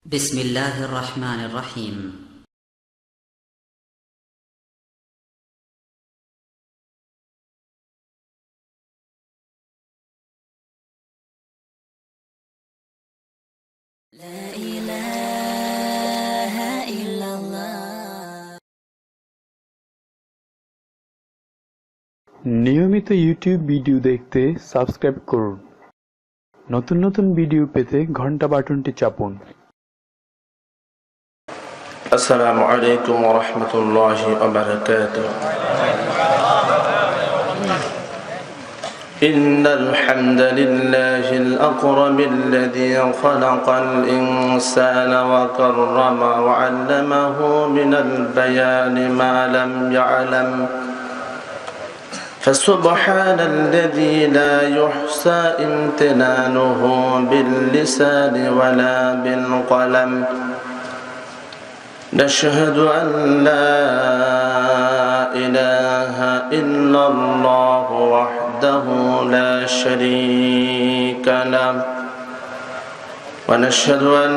بسم الله الرحمن الرحيم. لا إله إلا الله. নিয়মিত YouTube video দেখতে subscribe করুন। নতুন নতুন ভিডিও পেতে ঘন্টা বাটনটি চাপুন। السلام عليكم ورحمة الله وبركاته. إن الحمد لله الأكرم الذي خلق الإنسان وكرم وعلمه من البيان ما لم يعلم، فسبحان الذي لا يحصى امتنانه باللسان ولا بالقلم. نشهد أن لا إله إلا الله وحده لا شريك له، ونشهد أن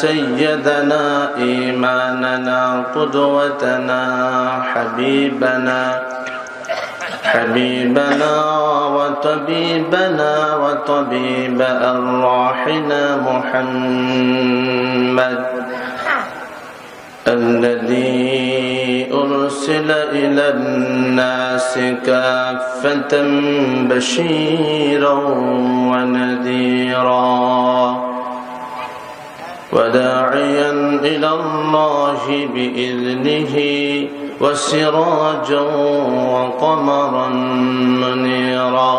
سيدنا إمامنا قدوتنا حبيبنا وطبيبنا وطبيب أرواحنا محمد الذي أرسل إلى الناس كافة بشيرا ونذيرا وداعيا إلى الله بإذنه وسراجا وقمرا منيرا.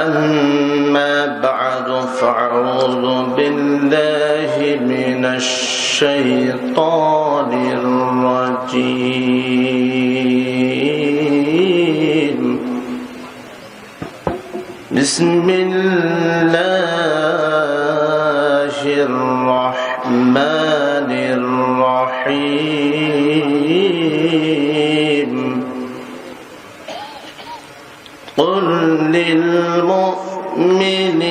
أما بعد فأعوذ بالله من الشيطان الرجيم. بسم الله الرحمن الرحيم. قل للمؤمنين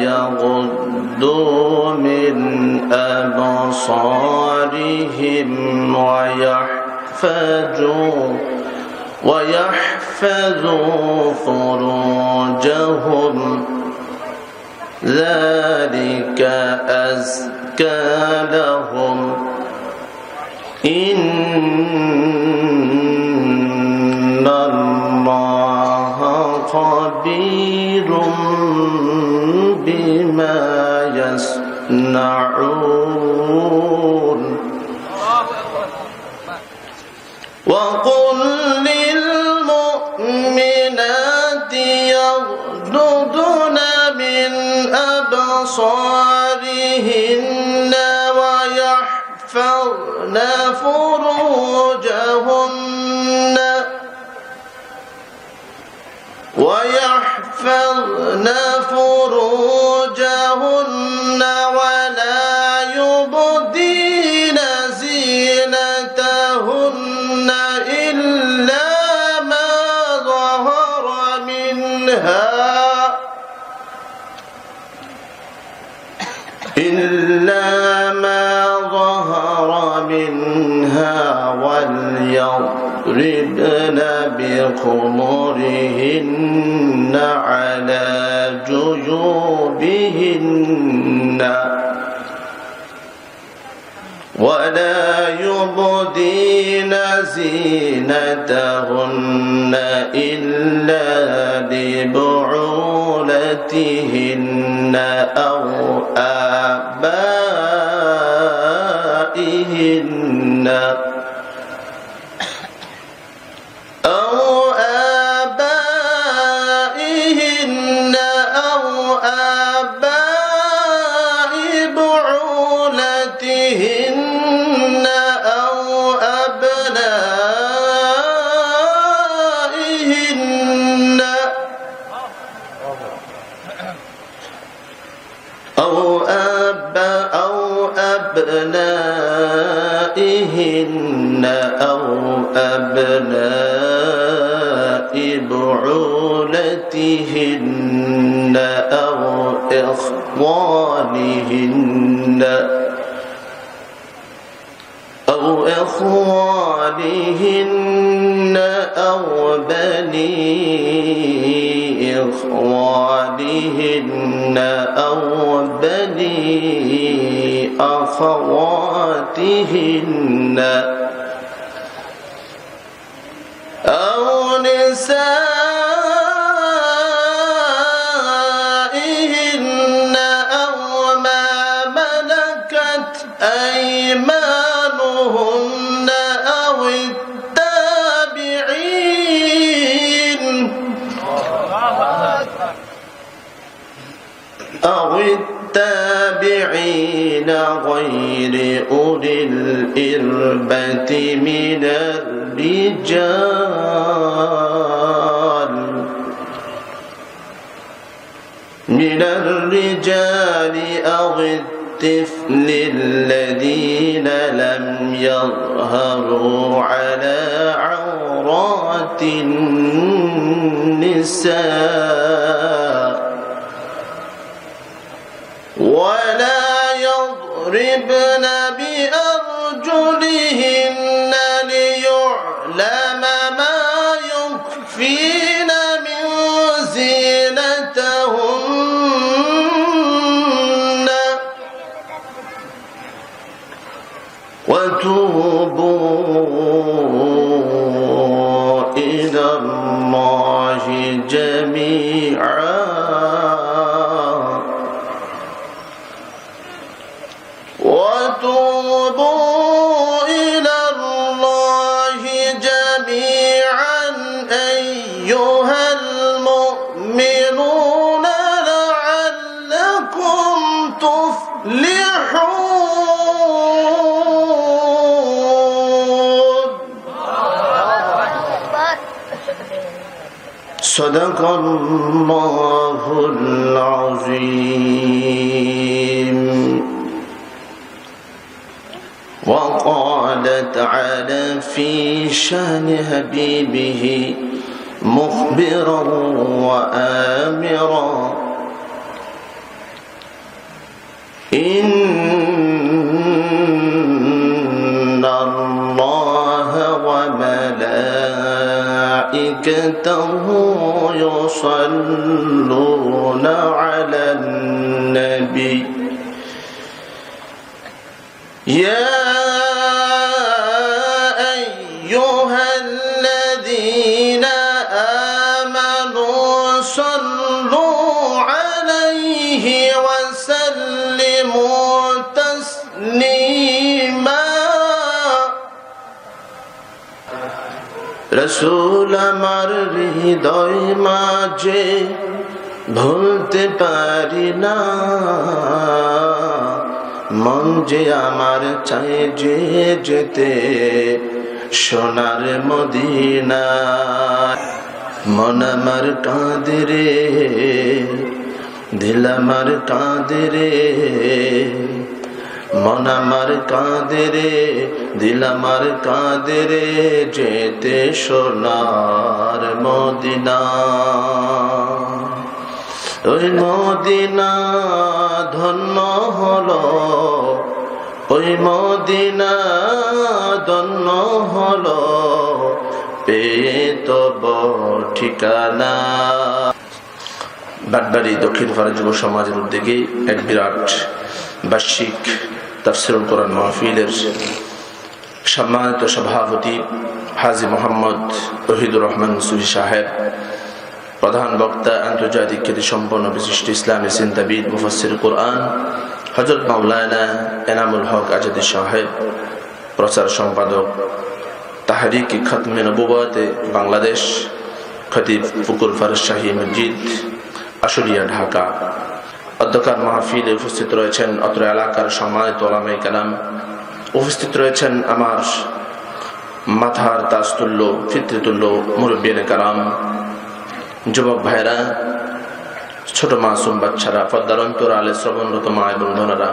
يغضوا من أبصارهم ويحفظوا فروجهم، ذلك أزكى لهم، إن الله خبير بما يصنعون. وقل للمؤمنات يغضضن من أبصارهن ويحفظن فروجهن ولا يبدين زينتهن إلا ما ظهر منها وليضربن بخمرهن على جيوبهن ولا يبدين زينتهن إلا لبعولتهن أو آبائهن أو آباء بعولتهن أو أبنائهن أو أبنائهن أو أبناء بعولتهن أو إخوانهن أو بني إخوانهن أو بني أخواتهن أو نسائهن أو ما ملكت أيمانهن أو التابعين غير أولي الإربة من الرجال أو الطفل الذين لم يظهروا على عورات النساء ولا يضربن بأرجلهن ليعلم ما يخفين من زينتهن وتوبوا إلى الله جميعا أيها المؤمنون لعلكم تفلحون صدق الله العظيم وقال تعالى في شان حبيبه مخبرا وآمرا إن الله وملائكته يصلون على النبي يا أيها الذين آمنوا صلوا عليه وسلموا تسليما رسول আমার হৃদয় মাঝে ভুলতে পারি না মন যে আমার চাই যে যেতে সোনার মদিনা মন আমার কাঁদে রে দিল আমার কাঁদে রে মন আমার কাঁদে রে দিল আমার কাঁদে রে যেতে সোনার মদিনা ওই মদিনা ধন্য হলো ওই মদিনা ধন্য হলো পেয়ে তব ঠিকানা। বাটবাড়ি দক্ষিণ পাড়া যুব সমাজের উদ্যোগে এক বিরাট বার্ষিক তাফসীরুল কোরআন মাহফিলের সম্মানিত সভাপতি হাজী মোহাম্মদ ওহিদুর রহমান সুফি সাহেব, প্রধান বক্তা আন্তর্জাতিক খ্যাতিসম্পন্ন বিশিষ্ট ইসলামী চিন্তাবিদ মুফাসসির কোরআন হযরত মাওলানা এনামুল হক আজাদী সাহেব, প্রচার সম্পাদক তাহরিক খতমে নবুওয়াতে বাংলাদেশ, খতিব ফুকুর ফারুক শাহী মসজিদ, আশুলিয়া, ঢাকা। অধ্যকার মাহফিলে উপস্থিত রয়েছেন অত্র এলাকার সম্মানিত ওলামায়ে কেরাম, উপস্থিত রয়েছেন আমার মাথার তাজতুল্য ফিতৃতুল্য মুরব্বিয়ানে কেরাম, যুবক ভাইরা, ছোট মাসুম বাচ্চারা, পর্দার অন্তরালে শ্রবণরত মা এবং বোনেরা,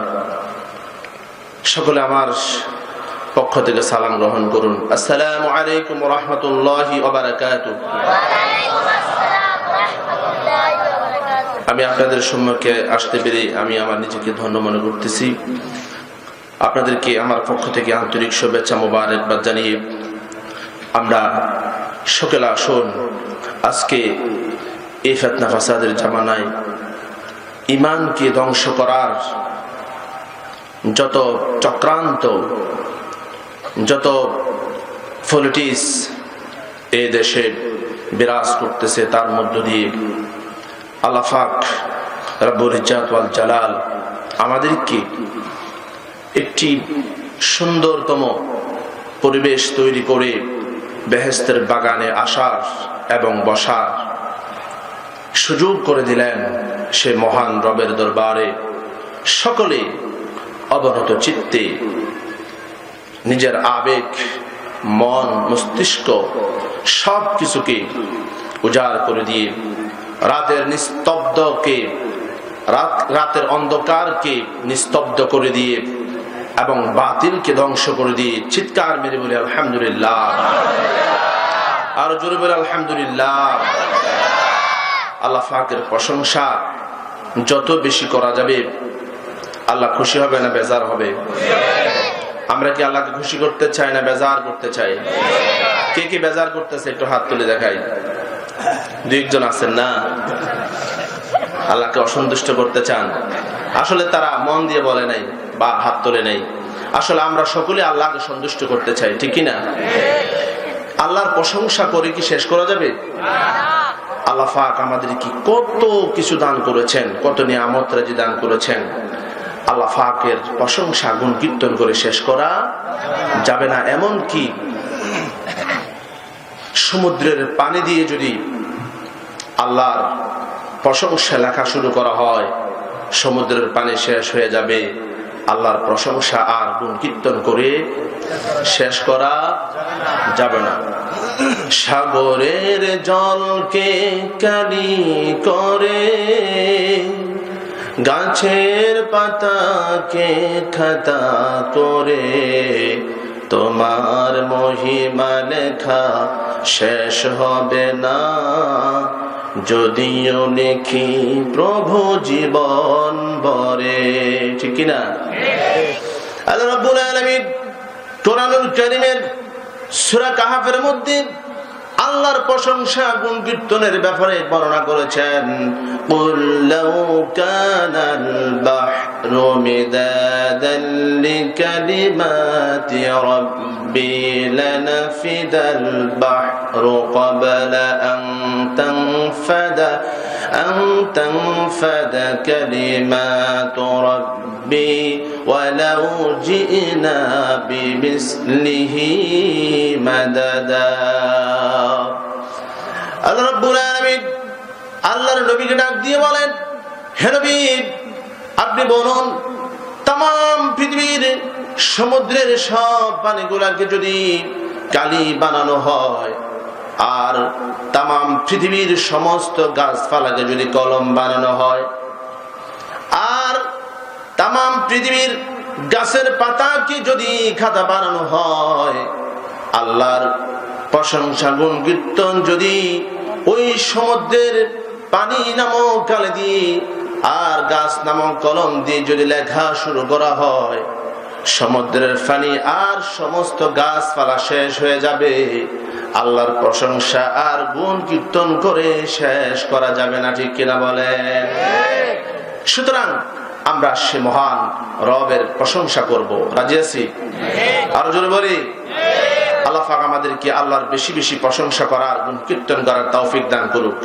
সকলে আমার পক্ষ থেকে সালাম গ্রহণ করুন। আসসালামু আলাইকুম ওয়া রাহমাতুল্লাহি ওয়া বারাকাতুহু। আমি আপনাদের সম্মুখে আসতে পেরে আমি আমার নিজেকে ধন্য মনে করতেছি। আপনাদেরকে আমার পক্ষ থেকে আন্তরিক শুভেচ্ছা মোবারকবাদ জানিয়ে আমরা সকলে আসুন আজকে এই ফিতনা ফাসাদের জামানায় ঈমানকে ধ্বংস করার যত চক্রান্ত, যত পলিটিক্স এই দেশে বিরাজ করতেছে, তার মধ্য দিয়ে আল্লাহ পাক রব্বুল ইজ্জাত ওয়াল জালাল আমাদেরকে একটি সুন্দরতম পরিবেশ তৈরি করে বেহেশতের বাগানে আসার এবং বসার সুযোগ করে দিলেন। সে মহান রবের দরবারে সকলে অবনত চিত্তে নিজের আবেগ, মন, মস্তিষ্ক সব কিছুকে উজাড় করে দিয়ে রাতের নিস্তব্ধকে, রাতের অন্ধকারকে নিস্তব্ধ করে দিয়ে এবং বাতিলকে ধ্বংস করে দিয়ে চিৎকার মেরে বলে আলহামদুলিল্লাহ। আর জোরে বলে আলহামদুলিল্লাহ। আল্লাহ পাকের প্রশংসা যত বেশি করা যাবে আল্লাহ খুশি হবে না বেজার হবে? আমরা কি আল্লাহকে খুশি করতে চাই না বেজার করতে চাই? কে কে বেজার করতেছে একটু হাত তুলে দেখাই। দুই একজন আছেন না, আল্লাহকে অসন্তুষ্ট করতে চান। আসলে তারা মন দিয়ে বলে নাই বা হাত তোলে নাই। আসলে আমরা সকলে আল্লাহকে সন্তুষ্ট করতে চাই, ঠিক কি না? আল্লাহর প্রশংসা করে কি শেষ করা যাবে? আল্লাহ পাক আমাদের কি কত কিছু দান করেছেন, কত নিয়ামত রাজি দান করেছেন। আল্লাহ পাকের প্রশংসা গুণ কীর্তন করে শেষ করা যাবে না। এমন কি সমুদ্রের পানি দিয়ে যদি আল্লাহর প্রশংসা লেখা শুরু করা হয়, সমুদ্রের পানি শেষ হয়ে যাবে। আল্লাহর প্রশংসা আর গুণ কীর্তন করে শেষ করা যাবে না। সাগরের জলকে কালি করে, গাছের পাতাকে খাতা করে, তোমার মহিমা লেখা শেষ হবে না, যদিও লিখি প্রভু জীবন ভরে। ঠিক কিনা? আল্লাহ রাব্বুল আলামিন কোরআনুল কারীমের সূরা কাহাফের মধ্যে আল্লাহর প্রশংসা গুণ কীর্তনের ব্যাপারে বর্ণনা করেছেন। কুল লাউ কানাল বাহরু মিদাদান লিকালিমাতি রাব্বি লানাফিদাল বাহরু ক্বাবলা আন তানফাদা কালিমাতু রাব্বি ওয়ালাউ জি'না বিমিসলিহি মাদাদা। আল্লাহ রাব্বুল আলামিন আল্লাহর নবীকে ডাক দিয়ে বলেন, হে নবী, আপনি বলুন तमाम পৃথিবীর সমুদ্রের সব পানিগুলোকে যদি কালি বানানো হয়, আর तमाम পৃথিবীর সমস্ত গাছপালাকে যদি কলম বানানো হয়, আর तमाम পৃথিবীর গাছের পাতাকে যদি খাতা বানানো হয়, আল্লাহর প্রশংসা গুণ কীর্তন যদি ওই সমুদ্রের পানি নামক কালি দিয়ে আর গাছ নামক কলম দিয়ে যদি লেখা শুরু করা হয়, সমুদ্রের পানি আর সমস্ত গাছপালা শেষ হয়ে যাবে। আল্লাহর প্রশংসা আর গুণ কীর্তন করে শেষ করা যাবে না, ঠিক কিনা বলেন? সুতরাং আমরা সে মহান রবের প্রশংসা করব। রাজি আছি? আরো জোরে বলি আল্লাহ পাক আমাদেরকে আল্লাহর বেশি বেশি প্রশংসা করার গুণ কীর্তন করার তৌফিক দান করুক।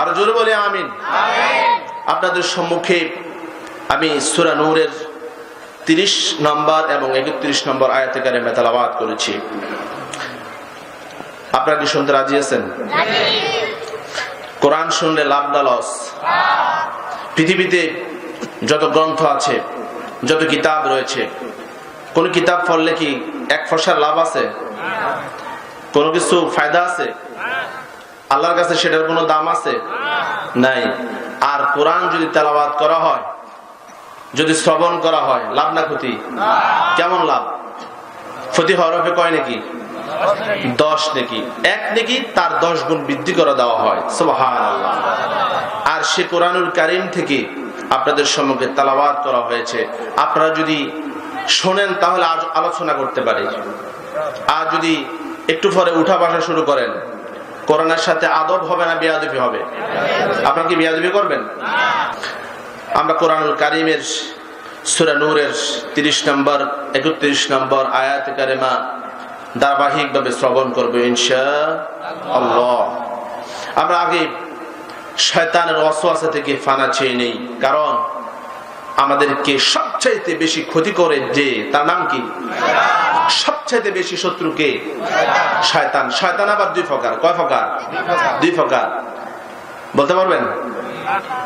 আরো জোরে বলি আমিন। আপনাদের সম্মুখে আমি সূরা নূরের 30 নম্বর এবং 31 নম্বর আয়াতে কারিমা তেলাওয়াত করেছি। আপনারা কি শুনতে রাজি আছেন? কোরআন শুনলে লাভ না লস? পৃথিবীতে যত গ্রন্থ আছে, যত কিতাব রয়েছে, কোন কিতাব পড়লে কি এক পয়সার লাভ আছে? কোন কিছু ফায়দা আছে? আল্লাহর কাছে সেটার কোনো দাম আছে? নাই। আর কোরআন যদি তেলাওয়াত করা হয়, যদি শ্রবণ করা হয়, লাভ না ক্ষতি? কেমন লাভ? ক্ষতি হরফে কয় নাকি? 10 নাকি। 1 নাকি তার 10 গুণ বৃদ্ধি করে দেওয়া হয়। সুবহানাল্লাহ। আর সে কোরআনুল কারীম থেকে আপনাদের সম্মুখে তেলাওয়াত করা হয়েছে। আপনারা যদি শোনেন তাহলে আজ আলোচনা করতে পারি, আর যদি একটু পরে উঠা বসা শুরু করেন, কোরআনের সাথে আদব হবে না বেয়াদবি হবে? আপনারা কি বেয়াদবি করবেন? আমরা কোরআনুল কারীমের সূরা নূরের 30 নম্বর 31 নম্বর আয়াত কারিমা ধারাবাহিকভাবে শ্রবণ করব ইনশাআল্লাহ। আমরা আগে শয়তানের ওয়াসওয়াসা থেকে ফানা চেয়ে নেই, কারণ আমাদেরকে সবচাইতে বেশি ক্ষতি করে যে, তার নাম কি? সবচাইতে বেশি শত্রুকে শয়তান। শয়তান আবার দুই প্রকার। কয় প্রকার? দুই প্রকার। বলতে পারবেন?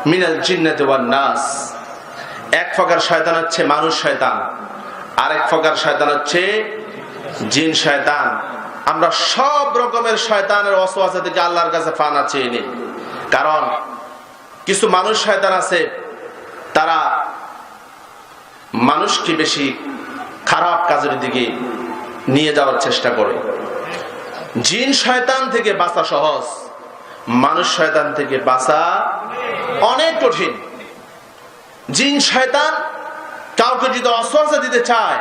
মিনাল জিন্নাতি ওয়ান নাস। এক প্রকার শয়তান হচ্ছে মানুষ শয়তান, আরেক প্রকার শয়তান হচ্ছে জিন শয়তান। আমরা সব রকমের শয়তানের ওয়াসওয়াসা থেকে আল্লাহর কাছে ফানা চেয়ে নিই, কারণ কিছু মানুষ শয়তান আছে, তারা মানুষকে বেশি খারাপ কাজের দিকে নিয়ে যাওয়ার চেষ্টা করে। জিন শয়তান থেকে বাঁচা সহজ, মানুষ শয়তান থেকে বাঁচা অনেক কঠিন। জিন শয়তান কাউকে যদি ওয়াসওয়াসা দিতে চায়,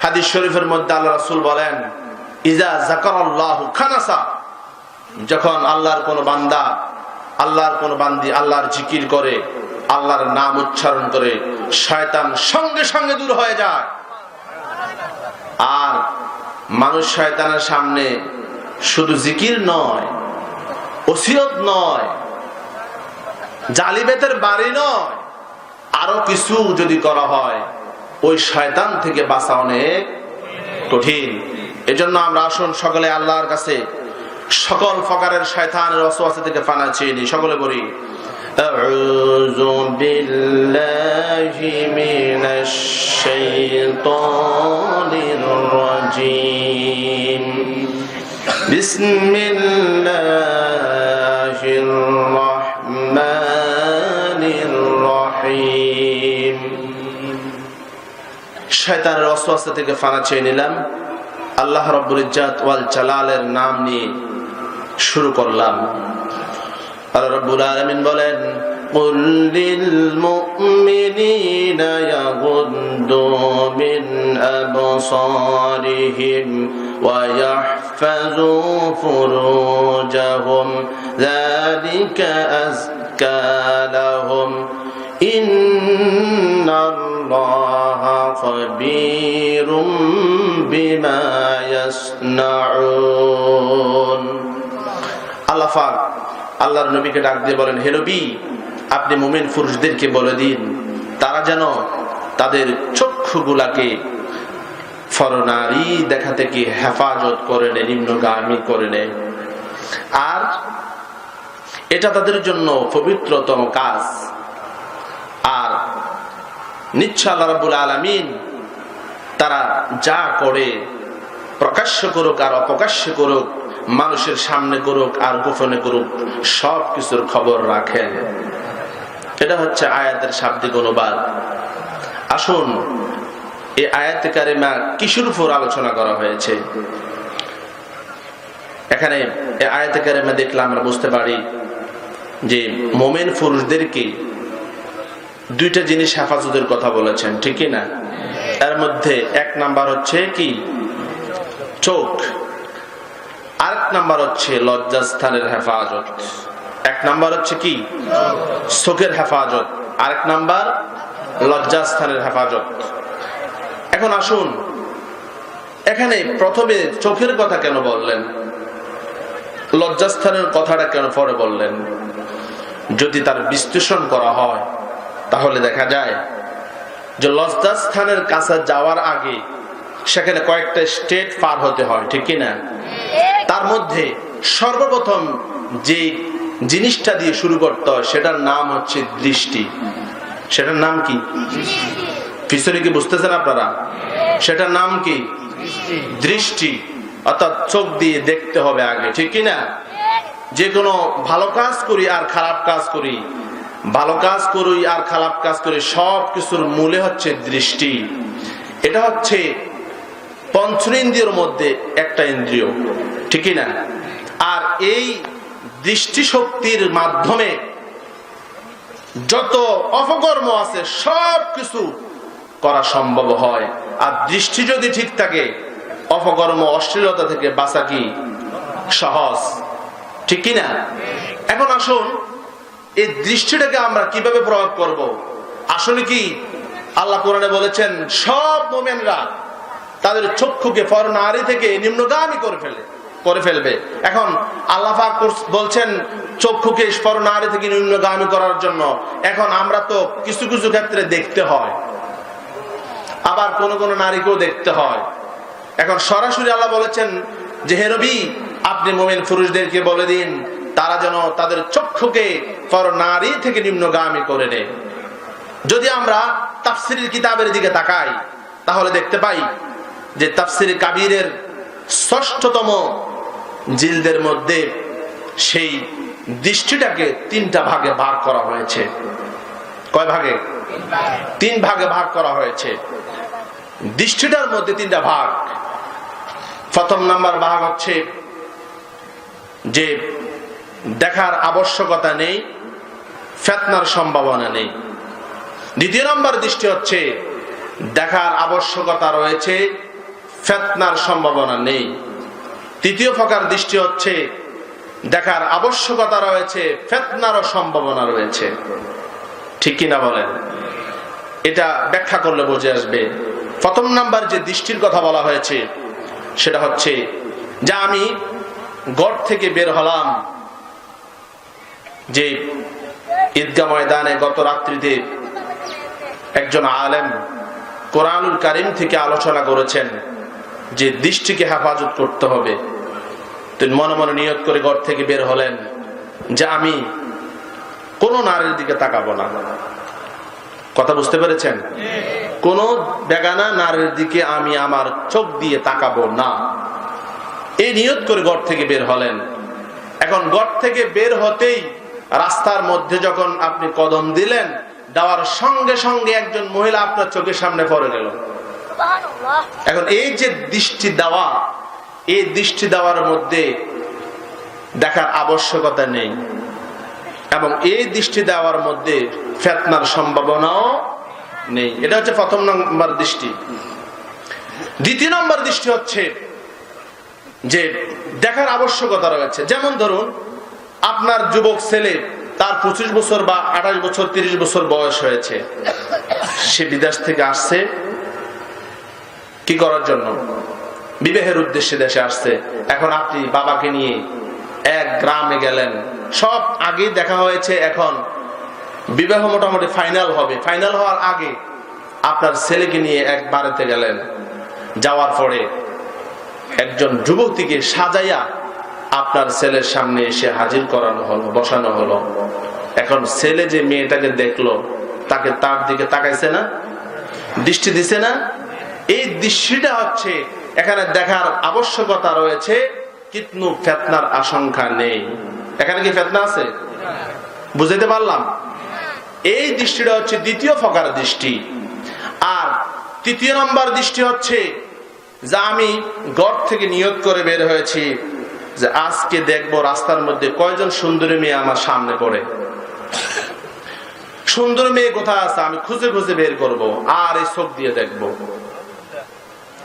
হাদিস শরীফের মধ্যে আল্লাহ রাসূল বলেন, ইজা যাকারাল্লাহু খানাসা, যখন আল্লাহর কোন বান্দা, আল্লাহর কোন বান্দি আল্লাহর জিকির করে, আল্লাহর নাম উচ্চারণ করে, শয়তান সঙ্গে সঙ্গে দূর হয়ে যায়। আর মানুষ শয়তানের সামনে শুধু জিকির নয়, ওসিয়ত নয়, জালিবেতের বাড়ি নয়, আরো কিছু যদি করা হয়, ওই শয়তান থেকে বাঁচা অনেক কঠিন। এজন্য আমরা আসুন সকলে আল্লাহর কাছে সকল প্রকারের শয়তানের ওয়াসওয়াসা থেকে ফানা চেয়ে নিই। সকলে বলি, আউযু বিল্লাহি মিনাশ শাইতানির রাজীম। বিসমিল্লাহির রাহমানির রাহিম। শয়তানের ওয়াসওয়াসা থেকে ফানা চেয়ে নিলাম। আল্লাহ রাব্বুল ইজ্জাত ওয়াল জালালের নাম নিয়ে শুরু করলাম। আল্লাহ রাব্বুল আলামিন বলেন, কুল লিল মুমিনিনা ইয়াগুদ্দু মিন আবসারিহিম ওয়া ইয়াহফাযু ফুরুজাহুম যালিকা আযকা লাহুম ইন্নাল্লাহা খাবীরুম বিমা ইয়াসনাউন। আল্লাহ পাক আল্লাহর নবীকে ডাক দিয়ে বলেন, হে নবী, আপনি মুমিন পুরুষদেরকে বলে দিন তারা যেন তাদের চক্ষুগুলাকে ফরনারী দেখা থেকে হেফাজত করে নেয়, নিম্নগামী করে নেয়, আর এটা তাদের জন্য পবিত্রতম কাজ। আর নিশ্চয় আল্লাহ রাব্বুল আলামিন তারা যা করে, প্রকাশ্য করুক আর অপ্রকাশ্য করুক, মানুষের সামনে করুক আর গোপনে করুক, সব কিছুর খবর রাখেন। এটা হচ্ছে আয়াতের শাব্দিক অনুবাদ। আসুন, এই আয়াতে কারিমা কিসের উপর আলোচনা করা হয়েছে? এখানে এই আয়াতে কারিমা দেখলে আমরা বুঝতে পারি যে মুমিন পুরুষদেরকে দুইটা জিনিস হেফাজতের কথা বলেছেন, ঠিক কি না? এর মধ্যে এক নাম্বার হচ্ছে কি? চোখ। আরেক নাম্বার হচ্ছে লজ্জাস্থানের হেফাজত। এক নাম্বার হচ্ছে কি? চোখের হেফাজত। আরেক নাম্বার লজ্জাস্থানের হেফাজত। এখন আসুন, এখানে প্রথমে চোখের কথা কেন বললেন, লজ্জাস্থানের কথাটা কেন পরে বললেন? যদি তার বিশ্লেষণ করা হয় তাহলে দেখা যায় যে লজ্জাস্থানের কাছে যাওয়ার আগে সেখানে কয়েকটা স্টেট পার হতে হয়, ঠিক কি না? তার মধ্যে সর্বপ্রথম যে জিনিসটা দিয়ে শুরু করতে হয় সেটার নাম হচ্ছে দৃষ্টি। সেটার নাম কি? পিছনে কি বুঝতেছেন আপনারা? সেটার নাম কি? দৃষ্টি। অর্থাৎ চোখ দিয়ে দেখতে হবে আগে, ঠিক কি না? যে কোনো ভালো কাজ করি আর খারাপ কাজ করি, ভালো কাজ করি আর খারাপ কাজ করি, সব কিছুর মূলে হচ্ছে দৃষ্টি। এটা হচ্ছে পঞ্চেন্দ্রিয়ের মধ্যে একটা ইন্দ্রিয়, ঠিক না? আর এই দৃষ্টি শক্তির মাধ্যমে যত অপকর্ম আছে সব কিছু করা সম্ভব হয়। আর দৃষ্টি যদি ঠিক থাকে, অপকর্ম অশ্লীলতা থেকে বাঁচা কি সহজ, ঠিক কিনা? এখন আসুন এই দৃষ্টিটাকে আমরা কিভাবে প্রয়োগ করব। আসলে কি আল্লাহ কোরআনে বলেছেন সব মুমিনরা তাদের চক্ষুকে পরনারী থেকে নিম্নগামী করে ফেলবে। এখন আল্লাহ পাক বলছেন চক্ষুকে পরনারী থেকে নিম্নগামী করার জন্য। এখন আমরা তো কিছু কিছু ক্ষেত্রে দেখতে হয়, আবার কোন কোন নারীকেও দেখতে হয়। এখন সরাসরি আল্লাহ বলেছেন যে হে নবী, আপনি মুমিন পুরুষদেরকে বলে দিন তারা যেন তাদের চক্ষুকে পরনারী থেকে নিম্নগামী করে নেয়। যদি আমরা তাফসীরের কিতাবের দিকে তাকাই তাহলে দেখতে পাই যে তাফসীরে কাবীরের ৬ষ্ঠতম জিলদের মধ্যে সেই দৃষ্টিটাকে ৩টা ভাগে ভাগ করা হয়েছে। কয় ভাগে? ৩ ভাগে ভাগ করা হয়েছে। দৃষ্টিটার মধ্যে ৩টা ভাগ। প্রথম নাম্বার ভাগ হচ্ছে যে দেখার আবশ্যকতা নেই, ফিতনার সম্ভাবনা নেই। দ্বিতীয় নম্বর দৃষ্টি হচ্ছে দেখার আবশ্যকতা রয়েছে, ফিতনার সম্ভাবনা নেই। তৃতীয় প্রকার দৃষ্টি হচ্ছে দেখার আবশ্যকতা রয়েছে, ফিতনারও সম্ভাবনা রয়েছে। ঠিক কিনা বলেন? এটা ব্যাখ্যা করলে বুঝে আসবে। প্রথম নাম্বার যে দৃষ্টির কথা বলা হয়েছে সেটা হচ্ছে যে আমি ঘর থেকে বের হলাম, যে ঈদগাহ ময়দানে গত রাত্রিতে একজন আলেম কোরআনুল কারীম থেকে আলোচনা করেছেন যে দৃষ্টিকে হেফাজত করতে হবে। তিনি মনে মনে নিয়ত করে ঘর থেকে বের হলেন যে আমি কোন নারীর দিকে তাকাবো না। কথা বুঝতে পেরেছেন? কোন বেগানা নারীর দিকে আমি আমার চোখ দিয়ে তাকাবো না, এই নিয়ত করে ঘর থেকে বের হলেন। এখন ঘর থেকে বের হতেই রাস্তার মধ্যে যখন আপনি কদম দিলেন, দেওয়ার সঙ্গে সঙ্গে একজন মহিলা আপনার চোখের সামনে পড়ে গেল। এখন এই যে দৃষ্টি দেওয়া, এই দৃষ্টি দেওয়ার মধ্যে দেখার আবশ্যকতা নেই এবং এই দৃষ্টি দেওয়ার মধ্যে ফিতনার সম্ভাবনাও নেই। এটা হচ্ছে প্রথম নম্বর দৃষ্টি। দ্বিতীয় নম্বর দৃষ্টি হচ্ছে যে দেখার আবশ্যকতা রয়েছে। যেমন ধরুন আপনার যুবক ছেলে, তার 25 বছর বা 28 বছর 30 বছর বয়স হয়েছে, সে বিদেশ থেকে আসছে কি করার জন্য? বিবাহের উদ্দেশ্যে দেশে আসছে। এখন আপনি বাবাকে নিয়ে এক গ্রামে গেলেন, সব আগে দেখা হয়েছে, এখন বিবাহ মোটামুটি ফাইনাল হবে। ফাইনাল হওয়ার আগে আপনার ছেলেকে নিয়ে এক বাড়িতে গেলেন, যাওয়ার পরে একজন যুবতীকে সাজাইয়া আপনার ছেলের সামনে এসে হাজির করানো হলো, বসানো হলো। এখন ছেলে যে মেয়েটাকে দেখলো, তাকে তার দিকে তাকাইছে না, দৃষ্টি দিছে না? এই দৃষ্টিটা হচ্ছে এখানে দেখার আবশ্যকতা রয়েছে, কিন্তু ফিতনার আশঙ্কা নেই। এখানে কি ফিতনা আছে? বুঝাইতে পারলাম? এই দৃষ্টিটা হচ্ছে দ্বিতীয় প্রকার দৃষ্টি। আর তৃতীয় নম্বর দৃষ্টি হচ্ছে যে আমি ঘর থেকে নিয়ত করে বের হয়েছি যে আজকে দেখবো রাস্তার মধ্যে কয়জন সুন্দরী মেয়ে আমার সামনে পড়ে। সুন্দর মেয়ে কোথায় আছে আমি খুঁজে খুঁজে বের করব, আর এই চোখ দিয়ে দেখবো।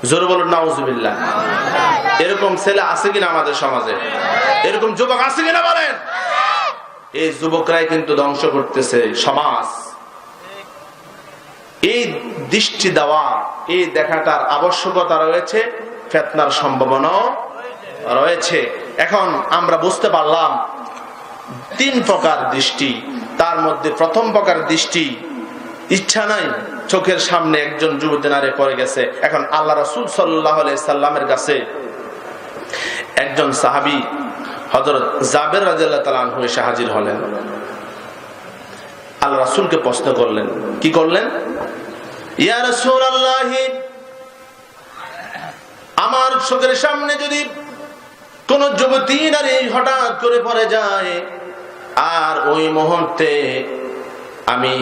জোরে বলুন নাউজুবিল্লাহ। এরকম ছেলে আছে কিনা আমাদের সমাজে? এরকম যুবক আছে কিনা বলেন? এই যুবকরাই কিন্তু ধ্বংস করতেছে সমাজ। এই দৃষ্টি দেওয়া, এই দেখাটার আবশ্যকতা রয়েছে, ফিতনার সম্ভাবনাও রয়েছে। এখন আমরা বুঝতে পারলাম 3 প্রকার দৃষ্টি। তার মধ্যে প্রথম প্রকার দৃষ্টি, ইচ্ছা নাই, চোখের সামনে একজন যুবতী নারী পড়ে গেছে। এখন আল্লাহ রাসূল সাল্লাল্লাহু আলাইহি সাল্লামের কাছে একজন সাহাবী হযরত জাবের রাদিয়াল্লাহু তাআলা আনহু এসে হাজির হলেন। আল্লাহ রাসূলকে প্রশ্ন করলেন, কি করলেন? ইয়া রাসূলুল্লাহ, আমার চোখের সামনে যদি কোন যুবতী নারী হঠাৎ করে পড়ে যায় আর ওই মুহূর্তে আমি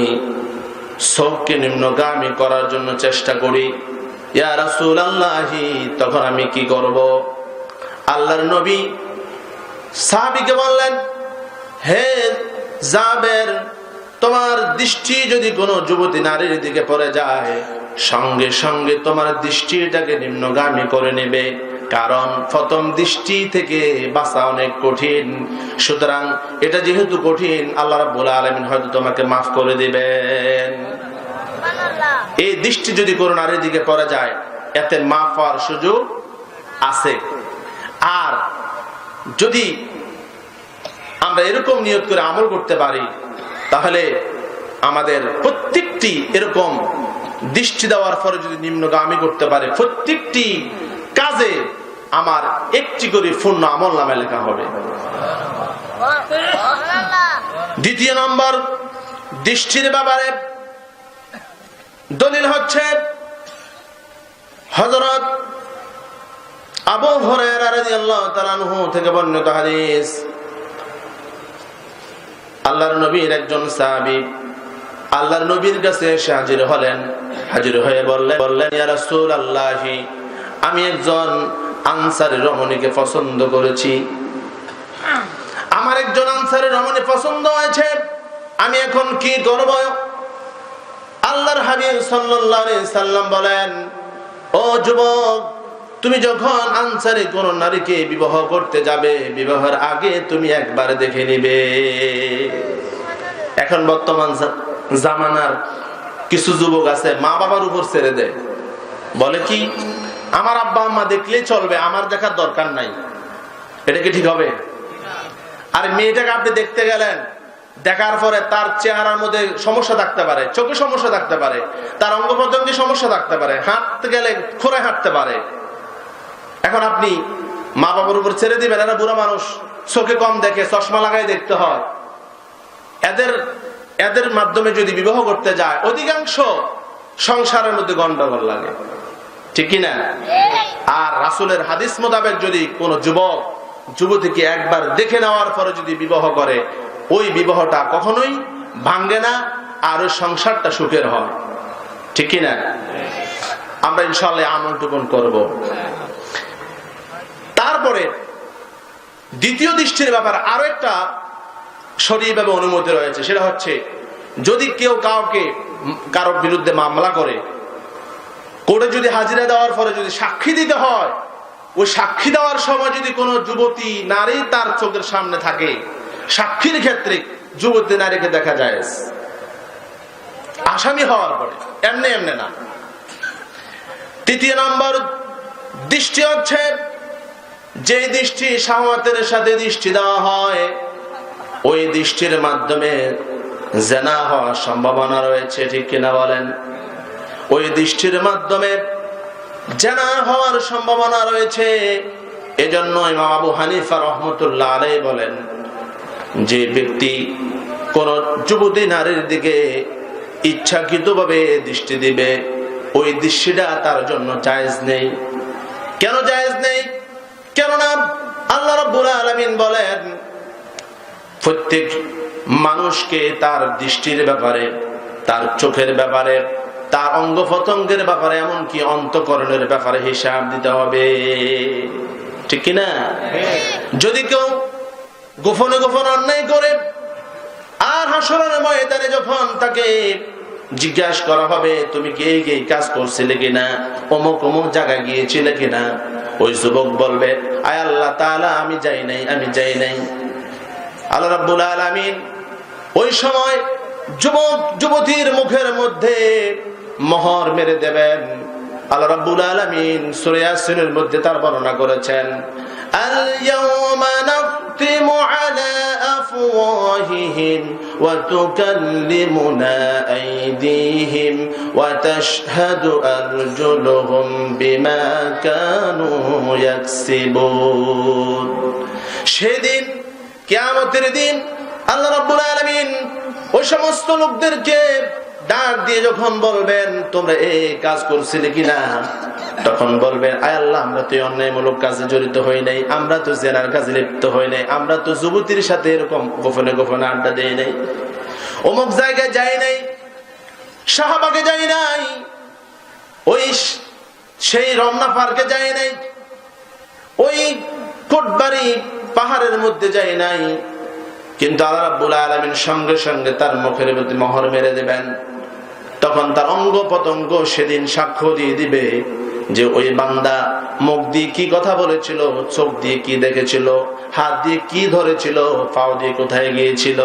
চোখকে নিম্নগামী করার জন্য চেষ্টা করি, ইয়া রাসূলুল্লাহ, তখন আমি কি করব? আল্লাহর নবী সাহাবীকে বললেন, হে জাবের, তোমার দৃষ্টি যদি কোনো যুবতী নারীর দিকে পড়ে যায়, সঙ্গে সঙ্গে তোমার দৃষ্টিটাকে নিম্নগামী করে নেবে, কারণ প্রথম দৃষ্টি থেকে বাঁচা অনেক কঠিন। সুতরাং এটা যেহেতু কঠিন, আল্লাহ রাব্বুল আলামিন হয়তো তোমাকে মাফ করে দিবেন। এই দৃষ্টি যদি কোনো নারীর দিকে পড়ে যায়, এতে মাফ হওয়ার সুযোগ আছে। আর যদি আমরা এরকম নিয়ত করে আমল করতে পারি, তাহলে আমাদের প্রত্যেকটি এরকম দৃষ্টি দেওয়ার পরে যদি নিম্নগামী করতে পারে, প্রত্যেকটি কাজে আমার একটি করে পূর্ণ আমল নামে লেখা হবে। দ্বিতীয় নম্বর, দৃষ্টির ব্যাপারে দলিল হচ্ছে হযরত আবু হুরায়রা রাদিয়াল্লাহু তাআলা আনহু থেকে বর্ণিত হাদিস। আল্লাহর নবীর একজন সাহাবী আল্লাহর নবীর কাছে এসে হাজির হলেন। হাজির হয়ে বললেন, ইয়া রাসূলুল্লাহ, আমি একজন আনসারী রমণীকে পছন্দ করেছি। আমার একজন আনসারী রমণী পছন্দ হয়েছে, আমি এখন কি করব? আল্লাহর হাবিব সাল্লাল্লাহু আলাইহি সাল্লাম বলেন, ও যুবক, তুমি যখন আনসারী কোন নারীকে বিবাহ করতে যাবে, বিবাহের আগে তুমি একবার দেখে নিবে। এখন বর্তমান জামানার কিছু যুবক আছে, মা বাবার উপর ছেড়ে দেয়, বলে কি আমার আব্বা আম্মা দেখলেই চলবে, আমার দেখার দরকার নাই। এটা কি ঠিক হবে? আর মেয়েটাকে আপনি দেখতে গেলেন, দেখার পরে তার চেহারার মধ্যে সমস্যা থাকতে পারে, চোখে সমস্যা থাকতে পারে, তার অঙ্গ প্রত্যঙ্গে সমস্যা থাকতে পারে, হাঁটতে গেলে খোঁড়ে হাঁটতে পারে। এখন আপনি মা বাবার উপর ছেড়ে দিবেন? এরা বুড়া মানুষ, চোখে কম দেখে, চশমা লাগাই দেখতে হয়। এদের মাধ্যমে যদি বিবাহ করতে যায়, অধিকাংশ সংসারের মধ্যে গন্ডগোল লাগে, ঠিক কিনা? আর রাসূলের হাদিস মোতাবেক যদি কোন যুবক যুবতীকে একবার দেখে নেওয়ার পরে যদি বিবাহ করে, ওই বিবাহটা কখনোই ভাঙ্গে না, আর ওই সংসারটা সুখের হয়, ঠিক কিনা? আমরা ইনশাআল্লাহ আমলটুকুন করব। তারপরে দ্বিতীয় দৃষ্টির ব্যাপারে আরো একটা শরীয়ভাবে অনুমতি রয়েছে, সেটা হচ্ছে যদি কেউ কারোর বিরুদ্ধে মামলা করে, কোর্টে যদি হাজিরা দেওয়ার পরে যদি সাক্ষী দিতে হয়, ওই সাক্ষী দেওয়ার সময় যদি কোনো যুবতী নারী তার চোখের সামনে থাকে, সাক্ষীর ক্ষেত্রে যুবতী নারীকে দেখা যায় আসামি হওয়ার পরে, এমনি এমনি না। তৃতীয় নম্বর দৃষ্টি হচ্ছে যে দৃষ্টি শাহওয়াতের সাথে দৃষ্টি দেওয়া হয়, ওই দৃষ্টির মাধ্যমে জিনা হওয়ার সম্ভাবনা রয়েছে, ঠিক কিনা বলেন? ওই দৃষ্টির মাধ্যমে জিনা হওয়ার সম্ভাবনা রয়েছে। এজন্য ইমাম আবু হানিফা রাহমাতুল্লাহ আলাইহি বলেন, যে ব্যক্তি কোন যুবতী নারীর দিকে ইচ্ছাকৃতভাবে দৃষ্টি দিবে, ওই দৃষ্টিটা তার জন্য জায়েজ নেই। কেন জায়েজ নেই? কেননা আল্লাহ রাব্বুল আলামিন বলেন, প্রত্যেক মানুষকে তার দৃষ্টির ব্যাপারে, তার চোখের ব্যাপারে, তার অঙ্গ প্রত্যঙ্গের ব্যাপারে, এমনকি অন্তঃকরণের ব্যাপারে হিসাব দিতে হবে, ঠিক কিনা? যদি কেউ গোপনে গোপনে অন্যায় করে, আর হাসরের ময়দানে যখন তাকে জিজ্ঞাসা করা হবে, তুমি কি এই কাজ করছিলে কিনা, অমুক অমুক জায়গায় গিয়েছিলে কিনা, ওই যুবক বলবে, আয় আল্লাহ তাআলা, আমি যাই নাই, আমি যাই নাই। আল্লাহ রাব্বুল আলামিন ওই সময় যুবক যুবতীর মুখের মধ্যে মোহর মেরে দেবেন। আল্লাহ রাব্বুল আলামিন সূরা ইয়াসিনের মধ্যে তার বর্ণনা করেছেন, আল ইয়াওমা নাখতিমু আলা আফওয়াহিহিম ওয়া তুকাল্লিমুনা আইদিহিম ওয়া তাশহাদু আরজুলুহুম বিমা কানু ইয়াকসিবুন। সেদিন, কিয়ামতের দিন, আল্লাহ রাব্বুল আলামিন ওই সমস্ত লোকদেরকে ডাক দিয়ে যখন বলবেন, তোমরা এই কাজ করছিলে কিনা, তখন বলবেন, আয় আল্লাহ, আমরা তো অন্যায়মূলক কাজে জড়িত হই নাই, আমরা তো জেনার কাজে লিপ্ত হই নাই, আমরা তো যুবতীর সাথে এরকম গোপনে গোপনে আড্ডা দেই নাই, অমুক জায়গায় যাই নাই, শাহবাগে যাই নাই, ওই সেই রমনা পার্কে যাই নাই, ওই কোটবাড়ি পাহাড়ের মধ্যে যাই নাই, কিন্তু আল্লাহ রাব্বুল আলামিন সঙ্গে সঙ্গে তার মুখের প্রতি মোহর মেরে দেবেন। তখন তার অঙ্গ প্রত্যঙ্গ সেদিন সাক্ষ্য দিয়ে দিবে যে ওই বান্দা মুখ দিয়ে কি কথা বলেছিল, চোখ দিয়ে কি দেখেছিল, হাত দিয়ে কি ধরেছিল, পাও দিয়ে কোথায় গিয়েছিল,